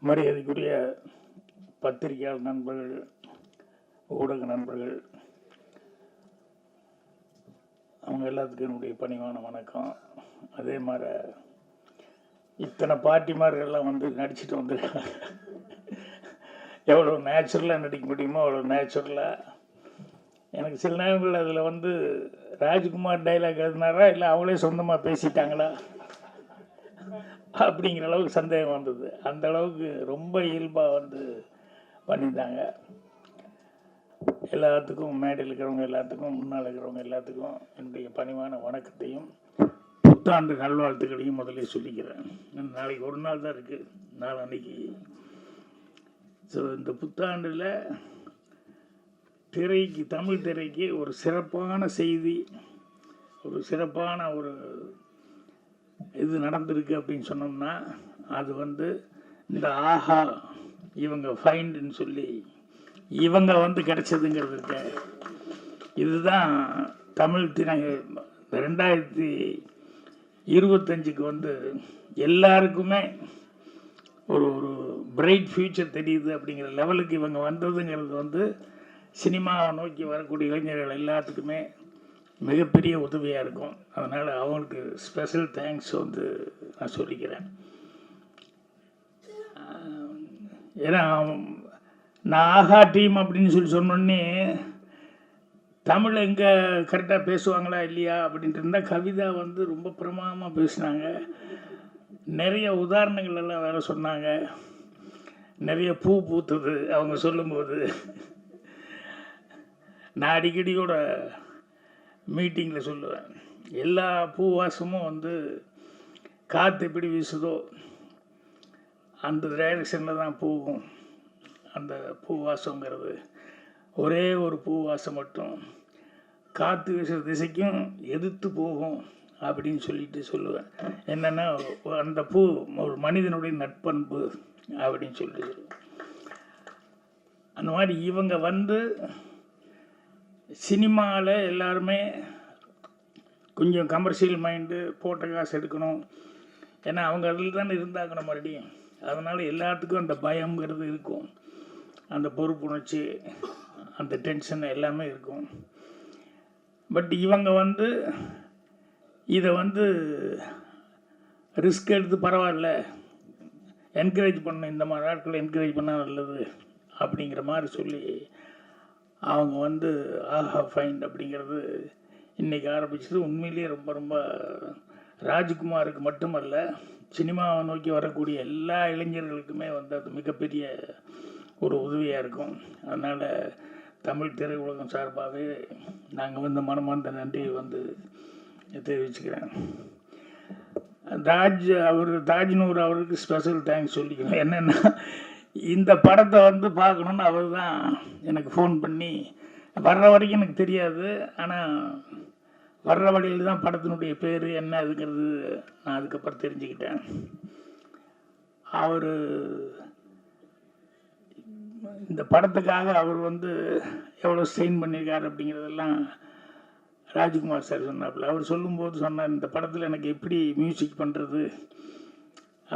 மரியாதைக்குரிய பத்திரிகையாளர் நண்பர்கள், ஊடக நண்பர்கள், அவங்க எல்லாத்துக்கும் என்னுடைய பணிவான வணக்கம். அதே மாதிரி இத்தனை பார்ட்டிமார்கள்லாம் வந்து நடிச்சுட்டு வந்துருக்காங்க. எவ்வளோ நேச்சுரலாக நடிக்க முடியுமோ அவ்வளோ நேச்சுரலாக. எனக்கு சில நேரங்கள் அதில் வந்து ராஜ்குமார் டைலாக் எழுதினாரா இல்லை அவங்களே சொந்தமாக பேசிட்டாங்களா அப்படிங்கிற அளவுக்கு சந்தேகம் வந்தது. அந்த அளவுக்கு ரொம்ப இயல்பாக வந்து பண்ணியிருந்தாங்க. எல்லாத்துக்கும் மேடையில் இருக்கிறவங்க எல்லாத்துக்கும், முன்னால் இருக்கிறவங்க எல்லாத்துக்கும் என்னுடைய பணிவான வணக்கத்தையும் புத்தாண்டு நல்வாழ்த்துக்களையும் முதலே சொல்லிக்கிறேன். நாளைக்கு ஒரு நாள் தான் இருக்குது, நாளன்னைக்கு. ஸோ இந்த புத்தாண்டில் திரைக்கு, தமிழ் திரைக்கு ஒரு சிறப்பான செய்தி, ஒரு சிறப்பான ஒரு இது நடந்திருக்கு அப்படின்னு சொன்னோம்னா அது வந்து இந்த ஆஹா இவங்க ஃபைண்டுன்னு சொல்லி இவங்க வந்து கிடைச்சதுங்கிறது இருக்க. இதுதான் தமிழ் திரை 2025க்கு வந்து எல்லாருக்குமே ஒரு ஒரு பிரைட் ஃப்யூச்சர் தெரியுது அப்படிங்கிற லெவலுக்கு இவங்க வந்ததுங்கிறது வந்து சினிமாவை நோக்கி வரக்கூடிய இளைஞர்கள் எல்லாத்துக்குமே மிகப்பெரிய உதவியாக இருக்கும். அதனால் அவங்களுக்கு ஸ்பெஷல் தேங்க்ஸ் வந்து நான் சொல்லிக்கிறேன். ஏன்னா நான் ஆஹா டீம் அப்படின்னு சொல்லி சொன்னோடனே தமிழ் எங்கே கரெக்டாக பேசுவாங்களா இல்லையா அப்படின்ட்டு இருந்தால் கவிதா வந்து ரொம்ப பிரமாதமாக பேசினாங்க. நிறைய உதாரணங்கள் எல்லாம் வேறு சொன்னாங்க. நிறைய பூ பூத்தது அவங்க சொல்லும்போது. நான் அடிக்கடியோட மீட்டிங்கில் சொல்லுவேன், எல்லா பூவாசமும் வந்து காற்று எப்படி வீசுதோ அந்த டைரக்ஷனில் தான் போகும். அந்த பூவாசங்கிறது ஒரே ஒரு பூவாசம் மட்டும் காற்று வீசுகிற திசைக்கும் எதிர்த்து போகும் அப்படின்னு சொல்லிட்டு சொல்லுவேன். என்னென்னா அந்த பூ ஒரு மனிதனுடைய நட்பண்பு அப்படின்னு சொல்லிட்டு சொல்லுவேன். அந்த மாதிரி இவங்க வந்து சினிமாவில் எல்லாருமே கொஞ்சம் கமர்ஷியல் மைண்டு, போட்ட காசு எடுக்கணும். ஏன்னா அவங்க அதில் தானே இருந்தாங்க. மறுபடியும் அதனால் எல்லாத்துக்கும் அந்த பயங்கிறது இருக்கும், அந்த பொறுப்புணர்ச்சி, அந்த டென்ஷன் எல்லாமே இருக்கும். பட் இவங்க வந்து இதை வந்து ரிஸ்க் எடுத்து பரவாயில்ல, என்கரேஜ் பண்ண, இந்த மாதிரி ஆட்களை என்கரேஜ் பண்ணால் நல்லது அப்படிங்கிற மாதிரி சொல்லி அவங்க வந்து ஆஹா ஃபைன் அப்படிங்கிறது இன்றைக்கி ஆரம்பிச்சது. உண்மையிலேயே ரொம்ப ரொம்ப ராஜ்குமாருக்கு மட்டுமல்ல, சினிமாவை நோக்கி வரக்கூடிய எல்லா இளைஞர்களுக்குமே வந்து அது மிகப்பெரிய ஒரு உதவியாக இருக்கும். அதனால் தமிழ் திரையுலகம் சார்பாகவே நாங்கள் வந்து மனமார்ந்த நன்றியை வந்து தெரிவிச்சுக்கிறேன். தாஜ்னூர் அவருக்கு ஸ்பெஷல் தேங்க்ஸ் சொல்லிக்கிறேன். என்னென்னா, இந்த படத்தை வந்து பார்க்கணுன்னு அவர் தான் எனக்கு ஃபோன் பண்ணி, வர்ற வரைக்கும் எனக்கு தெரியாது, ஆனால் வர்ற வழியில் தான் படத்தினுடைய பேர் என்ன அதுங்கிறது நான் அதுக்கப்புறம் தெரிஞ்சுக்கிட்டேன். அவர் இந்த படத்துக்காக அவர் வந்து எவ்வளோ ஸ்ட்ரெயின் பண்ணியிருக்காரு அப்படிங்கிறதெல்லாம் ராஜ்குமார் சார் சொன்னாப்புல. அவர் சொல்லும்போது சொன்னார், இந்த படத்தில் எனக்கு எப்படி மியூசிக் பண்ணுறது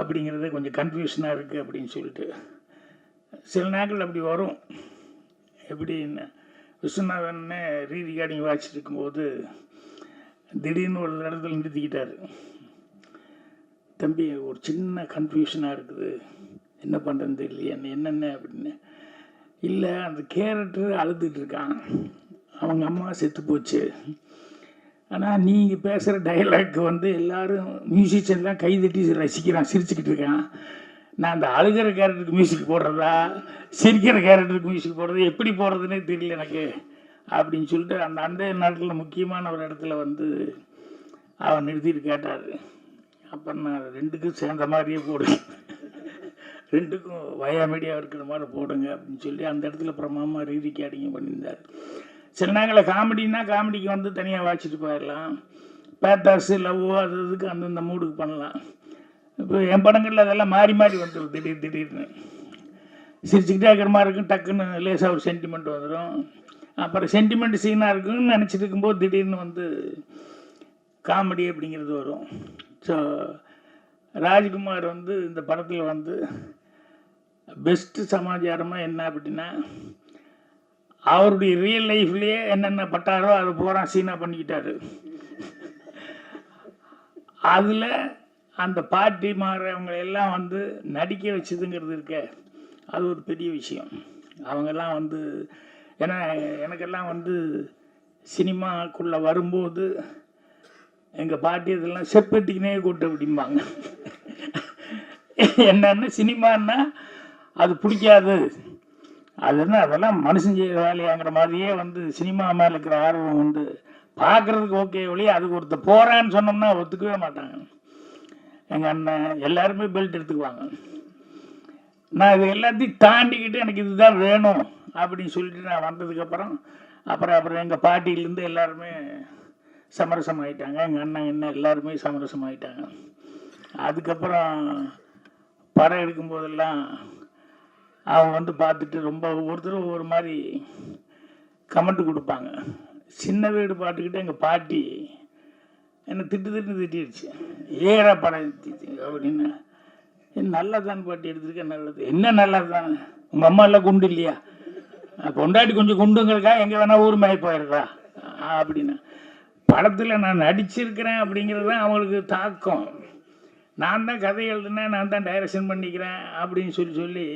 அப்படிங்கிறதே கொஞ்சம் கன்ஃபியூஷனாக இருக்குது அப்படின்னு சொல்லிட்டு. சில நாட்கள் அப்படி வரும். எப்படின்னு விஸ்வநாதன்னே ரீரிகார்டிங் வாட்சிட்டு இருக்கும்போது திடீர்னு ஒரு இடத்துல நிறுத்திக்கிட்டார். தம்பி, ஒரு சின்ன கன்ஃபியூஷனாக இருக்குது, என்ன பண்ணுறதுன்னு தெரியலையே, என்னென்ன அப்படின்னு. இல்லை, அந்த கேரக்டர் அழுதுட்டு இருக்கான், அவங்க அம்மா செத்து போச்சு, ஆனால் நீங்கள் பேசுகிற டைலாக் வந்து எல்லோரும் மியூசிஷியன்லாம் கைதட்டி ரசிக்கிறான், சிரிச்சுக்கிட்டு இருக்கான். நான் அந்த அழுகிற கேரக்டருக்கு மியூசிக் போடுறதா, சிரிக்கிற கேரக்டருக்கு மியூசிக் போடுறது, எப்படி போடுறதுன்னே தெரியல எனக்கு அப்படின்னு சொல்லிட்டு அந்த நாட்டில் முக்கியமான ஒரு இடத்துல வந்து அவன் நிறுத்திட்டு கேட்டார். அப்போ நான் ரெண்டுக்கும் சேர்ந்த மாதிரியே போடுங்க, ரெண்டுக்கும் வயா மீடியா இருக்கிற மாதிரி போடுங்க அப்படின்னு சொல்லி அந்த இடத்துல அப்புறம் மாமா ரீரிகார்டிங் பண்ணியிருந்தார். சில நாங்களில் காமெடின்னா காமெடிக்கு வந்து தனியாக வாட்சிட்டு போயிடலாம், பேத்தாஸு லவ்வோ அது இதுக்கு அந்தந்த மூடுக்கு பண்ணலாம். இப்போ என் படங்களில் அதெல்லாம் மாறி மாறி வந்துடும். திடீர்னு சிரிச்சுக்கிட்டே இருக்கிற மாதிரி இருக்கும், டக்குன்னு லேசாக ஒரு சென்டிமெண்ட் வந்துடும். அப்புறம் சென்டிமெண்ட் சீனாக இருக்குன்னு நினச்சிட்டு இருக்கும்போது திடீர்னு வந்து காமெடி அப்படிங்கிறது வரும். ஸோ ராஜ்குமார் வந்து இந்த படத்தில் வந்து பெஸ்ட்டு சமாச்சாரமாக என்ன அப்படின்னா, அவருடைய ரியல் லைஃப்லேயே என்னென்ன பட்டாரோ அதை பூரா சீனாக பண்ணிக்கிட்டாரு. அதில் அந்த பாட்டி மாறவங்க எல்லாம் வந்து நடிக்க வச்சதுங்கிறது இருக்க, அது ஒரு பெரிய விஷயம். அவங்கெல்லாம் வந்து, ஏன்னா எனக்கெல்லாம் வந்து சினிமாக்குள்ளே வரும்போது எங்கள் பாட்டி இதெல்லாம் செப்பத்திக்கினே கூட்டு அப்படிம்பாங்க. என்னன்னா, சினிமான்னா அது பிடிக்காது, அதுன்னா அதெல்லாம் மனுஷன் செய்கிற வேலையாங்கிற மாதிரியே வந்து சினிமா மேலே இருக்கிற ஆர்வம் வந்து பார்க்குறதுக்கு ஓகே ஒழிய அதுக்கு ஒருத்தர் போகிறான்னு சொன்னோம்னா ஒத்துக்கவே மாட்டாங்க. எங்கள் அண்ணன் எல்லாருமே பெல்ட் எடுத்துக்குவாங்க. நான் இது எல்லாத்தையும் தாண்டிக்கிட்டு எனக்கு இதுதான் வேணும் அப்படின்னு சொல்லிட்டு நான் வந்ததுக்கப்புறம் அப்புறம் எங்கள் பாட்டியிலேருந்து எல்லாருமே சமரசமாயிட்டாங்க. எங்கள் அண்ணன் என்ன எல்லாருமே சமரசமாயிட்டாங்க. அதுக்கப்புறம் படம் எடுக்கும்போதெல்லாம் அவங்க வந்து பார்த்துட்டு ரொம்ப ஒவ்வொருத்தரும் ஒவ்வொரு மாதிரி கமெண்ட் கொடுப்பாங்க. சின்ன வீடு பாட்டுக்கிட்டு எங்கள் பாட்டி என்னை திட்டிடுச்சு, ஏறா படம் அப்படின்னு. நல்லா தான் பாட்டி எடுத்துருக்கேன், நல்லது என்ன நல்லா தான், உங்கள் அம்மா எல்லாம் குண்டு இல்லையா, பொண்டாட்டி கொஞ்சம் குண்டுங்கிறக்கா எங்கே வேணால் ஊர் மாறி போயிடுறா அப்படின்னு. படத்தில் நான் நடிச்சிருக்கிறேன் அப்படிங்கிறது தான் அவங்களுக்கு தாக்கம். நான் தான் கதை எழுதுனேன், நான் தான் டைரக்ஷன் பண்ணிக்கிறேன் அப்படின்னு சொல்லி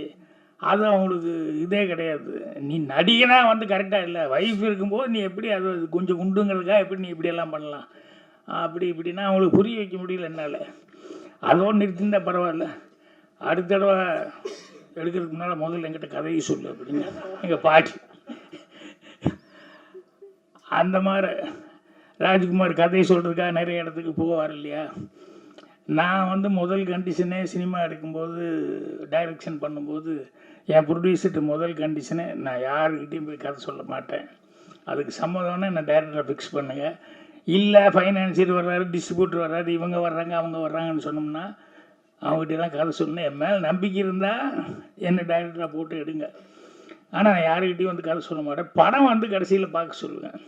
அது அவங்களுக்கு இதே கிடையாது. நீ நடிகனாக வந்து கரெக்டாக இல்லை, வைஃப் இருக்கும்போது நீ எப்படி அது கொஞ்சம் குண்டுங்கிறதுக்காக எப்படி நீ இப்படியெல்லாம் பண்ணலாம் இப்படின்னா அவங்களுக்கு புரிய வைக்க முடியல என்னால். அதோடு நிறுத்திருந்தா பரவாயில்ல, அடுத்த தடவை எடுக்கிறதுக்கு முன்னால் முதல்ல என்கிட்ட கதையை சொல்லு அப்படின்னு எங்கள் பாட்டி. அந்த மாதிரி ராஜ்குமார் கதையை சொல்கிறதுக்காக நிறைய இடத்துக்கு போவார் இல்லையா. நான் வந்து முதல் கண்டிஷனே சினிமா எடுக்கும்போது, டைரக்ஷன் பண்ணும்போது என் ப்ரொடியூசர்கிட்ட முதல் கண்டிஷனே, நான் யாருக்கிட்டையும் போய் கதை சொல்ல மாட்டேன், அதுக்கு சம்மதம்னா நான் டைரக்டரை ஃபிக்ஸ் பண்ணுங்கள், இல்லை ஃபைனான்சியர் வர்றாரு, டிஸ்ட்ரிபியூட்டர் வர்றாரு, இவங்க வர்றாங்க அவங்க வர்றாங்கன்னு சொன்னோம்னா அவங்ககிட்டலாம் கதை சொன்னேன். என் மேலே நம்பிக்கை இருந்தால் என்னை டைரக்டராக போட்டு எடுங்க, ஆனால் நான் யாருக்கிட்டையும் வந்து கதை சொல்ல மாட்டேன். படம் வந்து கடைசியில் பார்க்க சொல்லுவேன்,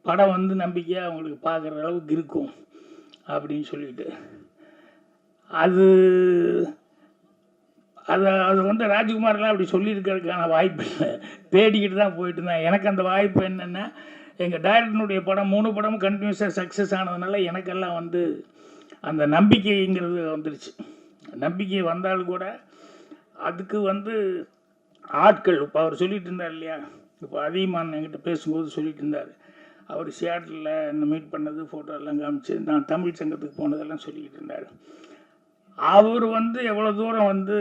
படம் வந்து நம்பிக்கையாக அவங்களுக்கு பார்க்குற அளவுக்கு இருக்கும் அப்படின்னு சொல்லிட்டு. அது அது வந்து ராஜ்குமார்லாம் அப்படி சொல்லியிருக்கிறதுக்கான வாய்ப்பு இல்லை, தேடிக்கிட்டு தான் போயிட்டு இருந்தேன். எனக்கு அந்த வாய்ப்பு என்னென்னா, எங்கள் டைரக்டனுடைய படம் 3 படமும் கண்டினியூஸாக சக்ஸஸ் ஆனதுனால எனக்கெல்லாம் வந்து அந்த நம்பிக்கைங்கிறது வந்துருச்சு. நம்பிக்கை வந்தாலும் கூட அதுக்கு வந்து ஆட்கள், இப்போ அவர் சொல்லிட்டு இருந்தார் இல்லையா, இப்போ அதிகமான என்கிட்ட பேசும்போது சொல்லிட்டு இருந்தார், அவர் சியாட்டில் என்ன மீட் பண்ணது, ஃபோட்டோ எல்லாம் காமிச்சு, நான் தமிழ் சங்கத்துக்கு போனதெல்லாம் சொல்லிக்கிட்டு இருந்தார். அவர் வந்து எவ்வளோ தூரம் வந்து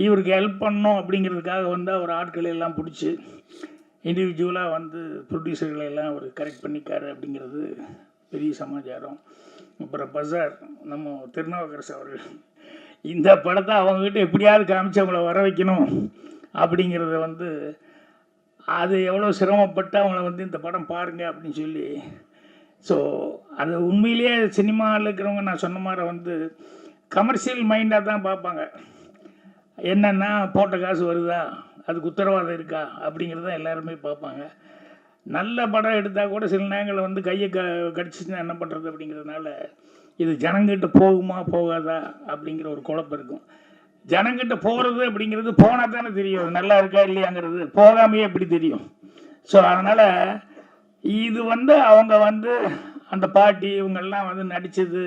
இவருக்கு ஹெல்ப் பண்ணணும் அப்படிங்கிறதுக்காக வந்து அவர் ஆட்களை எல்லாம் பிடிச்சி இண்டிவிஜுவலாக வந்து ப்ரொடியூசர்களை எல்லாம் அவர் கரெக்ட் பண்ணிக்காரு அப்படிங்கிறது பெரிய சமாச்சாரம். அப்புறம் பஜார் நம்ம திருநாவுக்கரசு அவர்கள் இந்த படத்தை அவங்ககிட்ட எப்படியாவது காமிச்சு அவங்கள வர வைக்கணும் அப்படிங்கிறத வந்து அது எவ்வளோ சிரமப்பட்டு அவங்கள வந்து இந்த படம் பாருங்க அப்படின்னு சொல்லி. ஸோ அது உண்மையிலேயே சினிமாவில் இருக்கிறவங்க நான் சொன்ன மாதிரி வந்து கமர்ஷியல் மைண்டாக தான் பார்ப்பாங்க. என்னென்னா போட்ட காசு வருதா, அதுக்கு உத்தரவாதம் இருக்கா அப்படிங்கிறத எல்லாருமே பார்ப்பாங்க. நல்ல படம் எடுத்தால் கூட சில நேரங்களில் வந்து கையை கடிச்சிச்சுன்னா என்ன பண்ணுறது அப்படிங்கிறதுனால இது ஜனங்கிட்ட போகுமா போகாதா அப்படிங்கிற ஒரு குழப்பம் இருக்கும். ஜனங்கிட்ட போகிறது அப்படிங்கிறது போனால் தானே தெரியும் அது நல்லா இருக்கா இல்லையாங்கிறது, போகாமையே எப்படி தெரியும். ஸோ அதனால் இது வந்து அவங்க வந்து அந்த பாட்டி இவங்கெல்லாம் வந்து நடித்தது,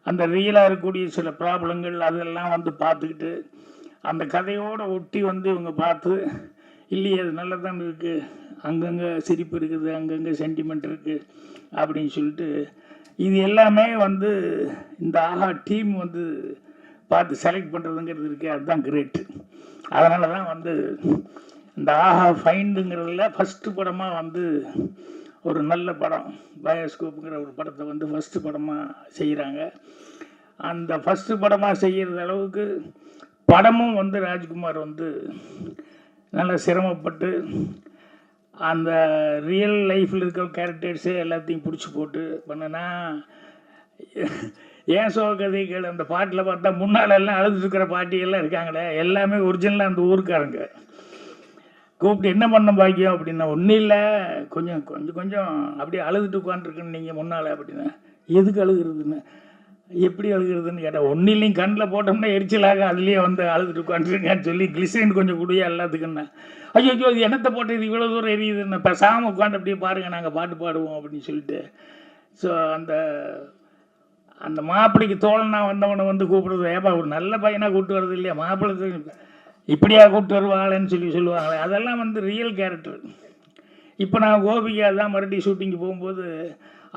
அந்த ரியலாக இருக்கக்கூடிய சில ப்ராப்ளங்கள் அதெல்லாம் வந்து பார்த்துக்கிட்டு அந்த கதையோடு ஒட்டி வந்து இவங்க பார்த்து இல்லையே அது நல்லதான் இருக்குது, அங்கங்கே சிரிப்பு இருக்குது, அங்கங்கே சென்டிமெண்ட் இருக்குது அப்படின்னு சொல்லிட்டு இது எல்லாமே வந்து இந்த ஆஹா டீம் வந்து பார்த்து செலக்ட் பண்ணுறதுங்கிறது இருக்குது, அதுதான் கிரேட்டு. அதனால தான் வந்து இந்த ஆஹா ஃபைண்டுங்கிறதுல ஃபஸ்ட்டு படமாக வந்து ஒரு நல்ல படம் பயோஸ்கோப்புங்கிற ஒரு படத்தை வந்து ஃபஸ்ட்டு படமாக செய்கிறாங்க. அந்த ஃபஸ்ட்டு படமாக செய்கிறது அளவுக்கு படமும் வந்து ராஜ்குமார் வந்து நல்லா சிரமப்பட்டு அந்த ரியல் லைஃப்பில் இருக்கிற கேரக்டர்ஸே எல்லாத்தையும் பிடிச்சி போட்டு பண்ணனா. ஏன் சோகதைகள் அந்த பாட்டில் பார்த்தா முன்னால் எல்லாம் அழுதுட்டு இருக்கிற பாட்டியெல்லாம் இருக்காங்களே, எல்லாமே ஒரிஜினலாக அந்த ஊருக்காரங்க. கூப்பிட்டு என்ன பண்ண பாக்கியம் அப்படின்னா, ஒன்றும் இல்லை கொஞ்சம் கொஞ்சம் கொஞ்சம் அப்படியே அழுதுட்டு உட்காந்துருக்குன்னு நீங்கள் முன்னால் அப்படின்னா, எதுக்கு அழுகிறதுன்னு, எப்படி அழுகிறதுன்னு கேட்டால், ஒன்றும் இல்லைங்க கண்ணில் போட்டோம்னா எரிச்சலாக அதுலேயே வந்து அழுதுட்டு உட்காந்துருங்கன்னு சொல்லி கிளிசரின் கொஞ்சம் குடியா எல்லாத்துக்குன்னா, ஐயோ ஐயோ இது என்னத்தை போட்டு இது இவ்வளோ தூரம் எரியுதுன்னு, பேசாமல் உட்காந்து அப்படியே பாருங்கள் நாங்கள் பாட்டு பாடுவோம் அப்படின்னு சொல்லிட்டு. ஸோ அந்த அந்த மாப்பிள்ளைக்கு தோழனா வந்தவனை வந்து கூப்பிடுறது, ஏப்பா ஒரு நல்ல பையனாக கூப்பிட்டு வர்றது இல்லையா, மாப்பிள்ளை இப்படியா கூப்பிட்டு வருவாங்களேன்னு சொல்லி சொல்லுவாங்களே, அதெல்லாம் வந்து ரியல் கேரக்டர். இப்போ நான் கோபிகா தான் மறுபடியும் ஷூட்டிங்கு போகும்போது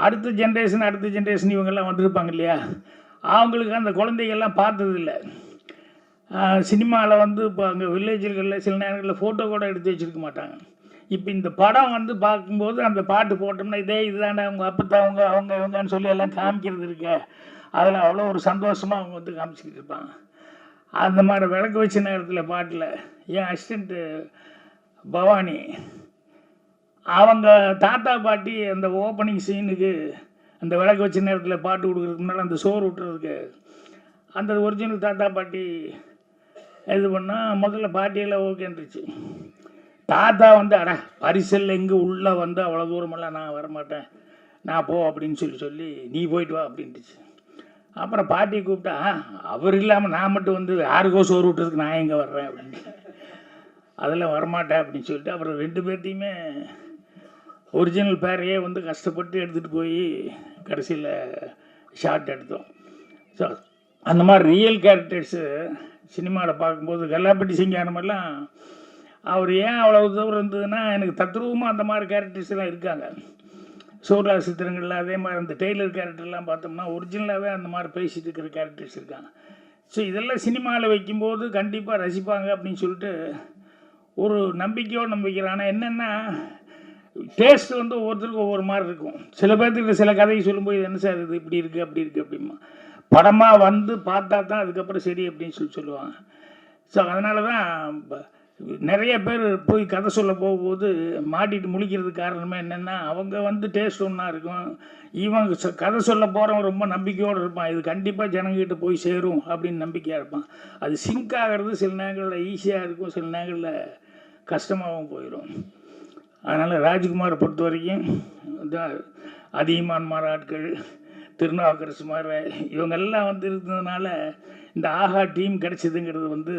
அடுத்த ஜென்ரேஷன் இவங்கெல்லாம் வந்திருப்பாங்க இல்லையா, அவங்களுக்கு அந்த குழந்தைகள்லாம் பார்த்ததில்லை. சினிமாவில் வந்து இப்போ அங்கே வில்லேஜுகளில் சில நேரங்களில் ஃபோட்டோ கூட எடுத்து வச்சுருக்க மாட்டாங்க. இப்போ இந்த படம் வந்து பார்க்கும்போது அந்த பாட்டு போட்டோம்னா இதே இதுதானே அவங்க அப்பத்தவங்க அவங்க இவங்கன்னு சொல்லி எல்லாம் காமிக்கிறது இருக்கு, அதில் அவ்வளோ ஒரு சந்தோஷமாக அவங்க வந்து காமிச்சிக்கிட்டு இருப்பாங்க. அந்த மாதிரி விளக்கு வச்ச நேரத்தில் பாட்டில் என் அசிஸ்டண்ட்டு பவானி அவங்க தாத்தா பாட்டி அந்த ஓப்பனிங் சீனுக்கு அந்த விளக்கு வச்ச நேரத்தில் பாட்டு கொடுக்குறதுக்கு முன்னால் அந்த சோறு விட்டுறதுக்கு அந்த ஒரிஜினல் தாத்தா பாட்டி இது பண்ணால் முதல்ல பாட்டியெல்லாம் ஓகேன்றுச்சு. தாத்தா வந்து அட பரிசல் எங்கே உள்ளே வந்து அவ்வளோ தூரமெல்லாம் நான் வரமாட்டேன், நான் போ அப்படின்னு சொல்லி நீ போயிட்டு வா அப்படின்ட்டுச்சு. அப்புறம் பாட்டியை கூப்பிட்டா, அவர் இல்லாமல் நான் மட்டும் வந்து யாருக்கோ சோறு விட்டுறதுக்கு நான் எங்கே வர்றேன் அப்படின்னு, அதெல்லாம் வரமாட்டேன் அப்படின்னு சொல்லிட்டு அப்புறம் 2 பேர்த்தையுமே ஒரிஜினல் பேரையே வந்து கஷ்டப்பட்டு எடுத்துகிட்டு போய் கடைசியில் ஷார்ட் எடுத்தோம். ஸோ அந்த மாதிரி ரியல் கேரக்டர்ஸு சினிமாவில் பார்க்கும்போது கல்லாப்பட்டி சிங்காரமெல்லாம் அவர் ஏன் அவ்வளோ தூரம் இருந்ததுன்னா, எனக்கு தத்ரூபமாக அந்த மாதிரி கேரக்டர்ஸ்லாம் இருக்காங்க. சூர்யா சித்திரங்களில் அதே மாதிரி அந்த டெய்லர் கேரக்டர்லாம் பார்த்தோம்னா ஒரிஜினலாகவே அந்த மாதிரி பேசிகிட்டு இருக்கிற கேரக்டர்ஸ் இருக்காங்க. ஸோ இதெல்லாம் சினிமாவில் வைக்கும்போது கண்டிப்பாக ரசிப்பாங்க அப்படின்னு சொல்லிட்டு ஒரு நம்பிக்கையோடு நம்பிக்கிறேன். ஆனால் என்னென்னா டேஸ்ட் வந்து ஒவ்வொருத்தருக்கும் ஒவ்வொரு மாதிரி இருக்கும். சில பேர்த்துக்கு சில கதையை சொல்லும்போது இது என்ன சார் இது இப்படி இருக்குது அப்படி இருக்குது அப்படிமா, படமாக வந்து பார்த்தா தான் அதுக்கப்புறம் சரி அப்படின்னு சொல்லுவாங்க. ஸோ அதனால தான் நிறைய பேர் போய் கதை சொல்ல போகும்போது மாட்டிட்டு முழிக்கிறதுக்கு காரணமே என்னென்னா, அவங்க வந்து டேஸ்ட் ஒன்றா இருக்கும், இவங்க கதை சொல்ல போகிறவங்க ரொம்ப நம்பிக்கையோடு இருப்பான், இது கண்டிப்பாக ஜனங்கிட்ட போய் சேரும் அப்படின்னு நம்பிக்கையாக இருப்பான். அது சிங்க் ஆகிறது சில நேரங்களில் ஈஸியாக இருக்கும், சில நேரங்களில் கஷ்டமாகவும் போயிடும். அதனால் ராஜ்குமாரை பொறுத்த வரைக்கும் அதிகமான ஆட்கள் திருநாவுக்கரசு மாதிரி இவங்கெல்லாம் வந்து இருந்ததுனால இந்த ஆஹா டீம் கிடைச்சதுங்கிறது வந்து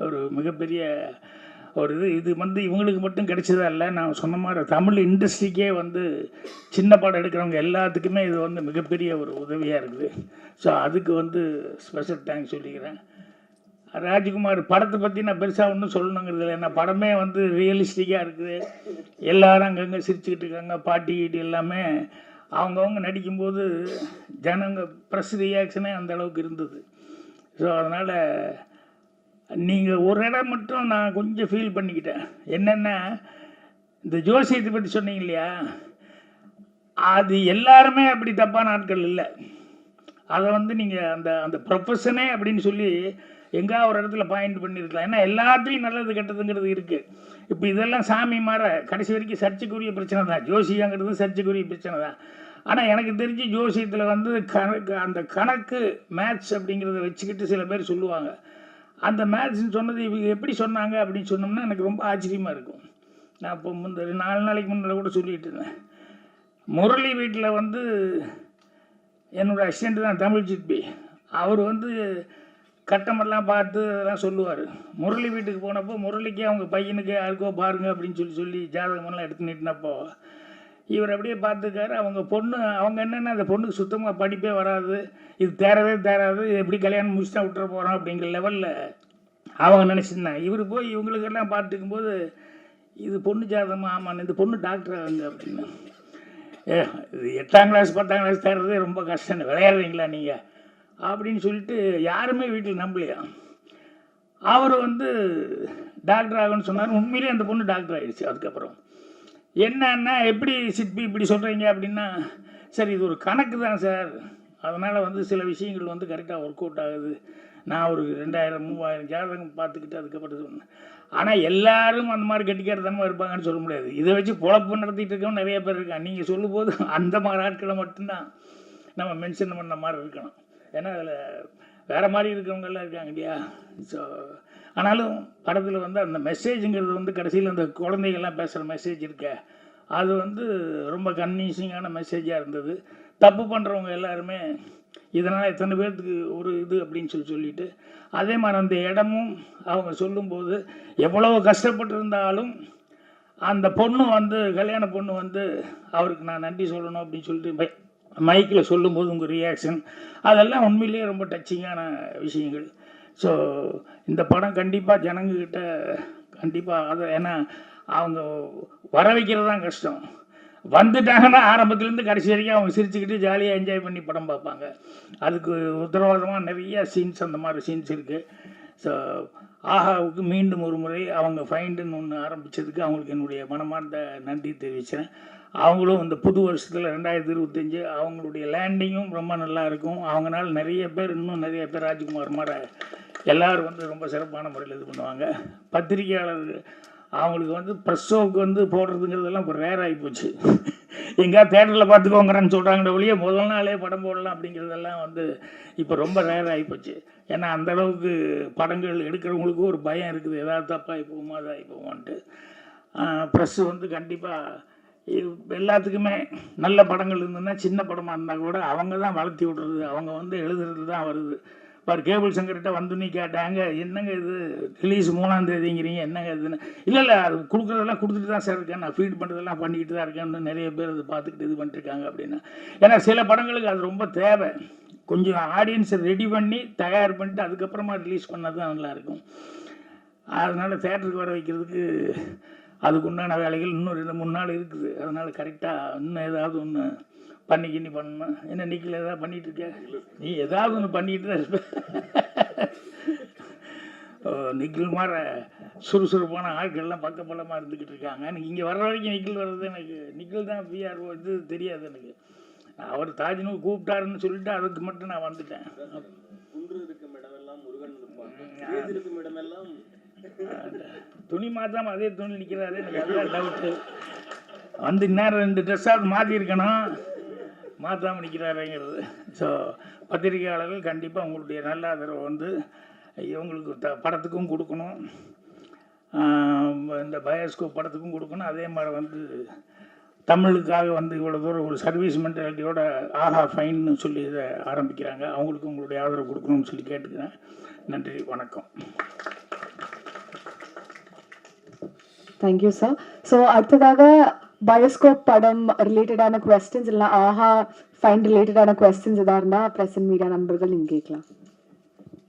ஒரு மிகப்பெரிய ஒரு இது வந்து இவங்களுக்கு மட்டும் கிடைச்சதா இல்லை, நான் சொன்ன மாதிரி தமிழ் இண்டஸ்ட்ரிக்கே வந்து சின்ன படம் எடுக்கிறவங்க எல்லாத்துக்குமே இது வந்து மிகப்பெரிய ஒரு உதவியாக இருக்குது. ஸோ அதுக்கு வந்து ஸ்பெஷல் தேங்க்ஸ் சொல்லிக்கிறேன். ராஜ்குமார் படத்தை பற்றி நான் பெருசாக ஒன்றும் சொல்லணுங்கிறது இல்லை, ஏன்னா படமே வந்து ரியலிஸ்டிக்காக இருக்குது. எல்லோரும் அங்கங்கே சிரிச்சுக்கிட்டு இருக்காங்க, பாட்டி கீட்டி எல்லாமே அவங்கவுங்க நடிக்கும்போது ஜனங்க ப்ரெஸ் ரியாக்ஷனே அந்த அளவுக்கு இருந்தது. ஸோ அதனால் நீங்கள் ஒரு இடம் மட்டும் நான் கொஞ்சம் ஃபீல் பண்ணிக்கிட்டேன். என்னென்னா இந்த ஜோசியத்தை பற்றி சொன்னீங்க இல்லையா, அது எல்லாருமே அப்படி தப்பான ஆட்கள் இல்லை. அதை வந்து நீங்கள் அந்த அந்த ப்ரொஃபஷனே அப்படின்னு சொல்லி எங்கேயா ஒரு இடத்துல பாயிண்ட் பண்ணியிருக்கலாம். ஏன்னா எல்லாத்துலேயும் நல்லது கெட்டதுங்கிறது இருக்குது. இப்போ இதெல்லாம் சாமி மாற கடைசி வரைக்கும் சர்ச்சைக்குரிய பிரச்சனை தான், ஜோசியங்கிறது சர்ச்சைக்குரிய பிரச்சனை தான். ஆனால் எனக்கு தெரிஞ்சு ஜோசியத்தில் வந்து அந்த கணக்கு மேத்ஸ் அப்படிங்கிறத வச்சுக்கிட்டு சில பேர் சொல்லுவாங்க. அந்த மேத்ஸ்ன்னு சொன்னது இவங்க எப்படி சொன்னாங்க அப்படின்னு சொன்னோம்னா எனக்கு ரொம்ப ஆச்சரியமாக இருக்கும். நான் இப்போ 4 நாளைக்கு முன்னாடி கூட சொல்லிகிட்டு இருந்தேன். முரளி வீட்டில் வந்து என்னோடய அசிஸ்டண்ட் தான் தமிழ் சிற்பி, அவர் வந்து கட்டமெல்லாம் பார்த்து அதெல்லாம் சொல்லுவார். முரளி வீட்டுக்கு போனப்போ முரளிக்கே அவங்க பையனுக்கு யாருக்கோ பாருங்க அப்படின்னு சொல்லி ஜாதகமெல்லாம் எடுத்து நீட்டினப்போ இவர் அப்படியே பார்த்துக்காரு. அவங்க பொண்ணு அவங்க என்னென்னா அந்த பொண்ணுக்கு சுத்தமாக படிப்பே வராது, இது தேராது, எப்படி கல்யாணம் முடிச்சுட்டா விட்டுற போகிறோம் அப்படிங்கிற லெவலில் அவங்க நினச்சிருந்தாங்க. இவர் போய் இவங்களுக்கெல்லாம் பார்த்துக்கும்போது இது பொண்ணு ஜாதகமாக, ஆமாம் இந்த பொண்ணு டாக்டர் ஆகுங்க அப்படின்னு. இது 8ஆம் கிளாஸ் 10ஆம் கிளாஸ் தேர்றதே ரொம்ப கஷ்டம், விளையாடுறீங்களா நீங்கள் அப்படின்னு சொல்லிட்டு யாருமே வீட்டில் நம்பலையா. அவர் வந்து டாக்டர் ஆகுன்னு சொன்னார். உண்மையிலே அந்த பொண்ணு டாக்டர் ஆகிடுச்சு. அதுக்கப்புறம் என்னன்னா எப்படி சிற்பி இப்படி சொல்கிறீங்க அப்படின்னா, சார் இது ஒரு கணக்கு தான் சார், அதனால் வந்து சில விஷயங்கள் வந்து கரெக்டாக ஒர்க் அவுட் ஆகுது. நான் ஒரு 2000-3000 ஜாதகம் பார்த்துக்கிட்டு அதுக்கப்புறம் சொன்னேன். ஆனால் எல்லாரும் அந்த மாதிரி கெட்டிக்காரத்தனமாக இருப்பாங்கன்னு சொல்ல முடியாது. இதை வச்சு பொழப்பு நடத்திட்டு இருக்கவங்க நிறைய பேர் இருக்காங்க. நீங்கள் சொல்லும்போது அந்த மாதிரி ஆட்களை மட்டும்தான் நம்ம மென்ஷன் பண்ண மாதிரி இருக்கணும். ஏன்னா அதில் வேறு மாதிரி இருக்கிறவங்கெல்லாம் இருக்காங்க இல்லையா. ஸோ ஆனாலும் படத்தில் வந்து அந்த மெசேஜுங்கிறது வந்து கடைசியில் அந்த குழந்தைகள்லாம் பேசுகிற மெசேஜ் இருக்க, அது வந்து ரொம்ப கன்வின்சிங்கான மெசேஜாக இருந்தது. தப்பு பண்ணுறவங்க எல்லாருமே இதனால் எத்தனை பேர்த்துக்கு ஒரு இது அப்படின்னு சொல்லிட்டு அதே மாதிரி அந்த இடமும் அவங்க சொல்லும்போது எவ்வளோ கஷ்டப்பட்டுருந்தாலும் அந்த பொண்ணு வந்து கல்யாண பொண்ணு வந்து அவருக்கு நான் நன்றி சொல்லணும் அப்படின்னு சொல்லிட்டு மைக்கில் சொல்லும்போது உங்கள் ரியாக்ஷன் அதெல்லாம் உண்மையிலேயே ரொம்ப டச்சிங்கான விஷயங்கள். ஸோ இந்த படம் கண்டிப்பாக ஜனங்கக்கிட்ட கண்டிப்பாக அதை, ஏன்னா அவங்க வர வைக்கிறது தான் கஷ்டம், வந்துட்டாங்கன்னா ஆரம்பத்துலேருந்து கடைசி வரைக்கும் அவங்க சிரிச்சுக்கிட்டு ஜாலியாக என்ஜாய் பண்ணி படம் பார்ப்பாங்க. அதுக்கு உத்தரவாதமாக நிறைய சீன்ஸ் அந்த மாதிரி சீன்ஸ் இருக்குது. ஸோ ஆஹாவுக்கு மீண்டும் ஒரு முறை அவங்க ஃபைண்டுன்னு ஒன்று ஆரம்பித்ததுக்கு அவங்களுக்கு என்னுடைய மனமார்ந்த நன்றி தெரிவிக்கிறேன். அவங்களும் இந்த புது வருஷத்தில் 2025 அவங்களுடைய லேண்டிங்கும் ரொம்ப நல்லா இருக்கும். அவங்களால நிறைய பேர் இன்னும் நிறைய பேர் ராஜ்குமார் மாதிரி எல்லோரும் வந்து ரொம்ப சிறப்பான முறையில் இது பண்ணுவாங்க. பத்திரிகையாளர் அவங்களுக்கு வந்து ப்ரெஸ் ஷோவுக்கு வந்து போடுறதுங்கிறதெல்லாம் இப்போ ரேர் ஆகிப்போச்சு. எங்கேயா தேட்டரில் பார்த்துக்கோங்கிறான்னு சொல்கிறாங்களே ஒழிய முதல் நாளே படம் போடலாம் அப்படிங்கிறதெல்லாம் வந்து இப்போ ரொம்ப ரேர் ஆகிப்போச்சு. ஏன்னா அந்தளவுக்கு படங்கள் எடுக்கிறவங்களுக்கும் ஒரு பயம் இருக்குது, எதாவது தப்பாகி போகுமா அதாகி போகுமான்ட்டு. ப்ரெஸ்ஸு வந்து கண்டிப்பாக எல்லாத்துக்குமே நல்ல படங்கள் இருந்ததுன்னா சின்ன படமாக இருந்தால் கூட அவங்க தான் வளர்த்தி விட்றது, அவங்க வந்து எழுதுறது தான் வருது. இப்போ கேபிள் சங்கர்கிட்ட வந்து நீ கேட்டாங்க, என்னங்க இது ரிலீஸ் 3ஆம் தேதிங்கிறீங்க, என்னங்க இதுன்னு. இல்லை அது கொடுக்குறதெல்லாம் கொடுத்துட்டு தான் சார் இருக்கேன், நான் ஃபீட் பண்ணுறதெல்லாம் பண்ணிக்கிட்டு தான் இருக்கேன்னு நிறைய பேர் அது பார்த்துக்கிட்டு இது பண்ணிட்டுருக்காங்க அப்படின்னா. ஏன்னா சில படங்களுக்கு அது ரொம்ப தேவை, கொஞ்சம் ஆடியன்ஸை ரெடி பண்ணி தயார் பண்ணிட்டு அதுக்கப்புறமா ரிலீஸ் பண்ணது தான் நல்லாயிருக்கும். அதனால் தேட்டருக்கு வர வைக்கிறதுக்கு அதுக்குண்டான வேலைகள் இன்னும் 2-3 நாள் இருக்குது. அதனால் கரெக்டாக இன்னும் ஏதாவது ஒன்று பண்ணிக்கிண்ணி பண்ணணும். என்ன நிக்கில் ஏதாவது பண்ணிகிட்ருக்க, நீ ஏதாவது ஒன்று பண்ணிக்கிட்டு தான் இருப்ப. நிக்கில் மாதிரி சுறுசுறுப்பான ஆட்கள்லாம் பக்கபலமாக இருந்துக்கிட்டு இருக்காங்க. எனக்கு இங்கே வர்ற வரைக்கும் நிக்கில் வர்றது எனக்கு நிக்கில் தான் பிஆர் இது தெரியாது எனக்கு. அவர் தாஜ்னூர் கூப்பிட்டாருன்னு சொல்லிட்டு அதுக்கு மட்டும் நான் வந்துட்டேன். துணி மாற்றாம அதே துணி நிற்கிறாரு, எனக்கு அதுதான் டவுட்டு. வந்து நேரம் 2 ட்ரெஸ்ஸாவது மாற்றிருக்கணும், மாற்றாமல் நிற்கிறாருங்கிறது. ஸோ பத்திரிகையாளர்கள் கண்டிப்பாக உங்களுடைய நல்ல ஆதரவை வந்து இவங்களுக்கு படத்துக்கும் கொடுக்கணும், இந்த பயோஸ்கோப் படத்துக்கும் கொடுக்கணும். அதே மாதிரி வந்து தமிழுக்காக வந்து இவ்வளோ தூரம் ஒரு சர்வீஸ் மென்டாலிட்டியோட ஆஹா ஃபைன்னு சொல்லி இதை ஆரம்பிக்கிறாங்க. அவங்களுக்கு உங்களுடைய ஆதரவு கொடுக்கணும்னு சொல்லி கேட்டுக்கிறேன். நன்றி, வணக்கம். Thank you sir. ஸோ அடுத்ததாக பயோஸ்கோப் படம் ரிலேட்டடான கொஸ்டின்ஸ் இல்லை ஆஹா ஃபைன் ரிலேட்டடான கொஸ்டின்ஸ் எதாவது இருந்தால் ப்ரெஸ் அண்ட் மீடியா நண்பர்கள் நீங்கள் கேட்கலாம்.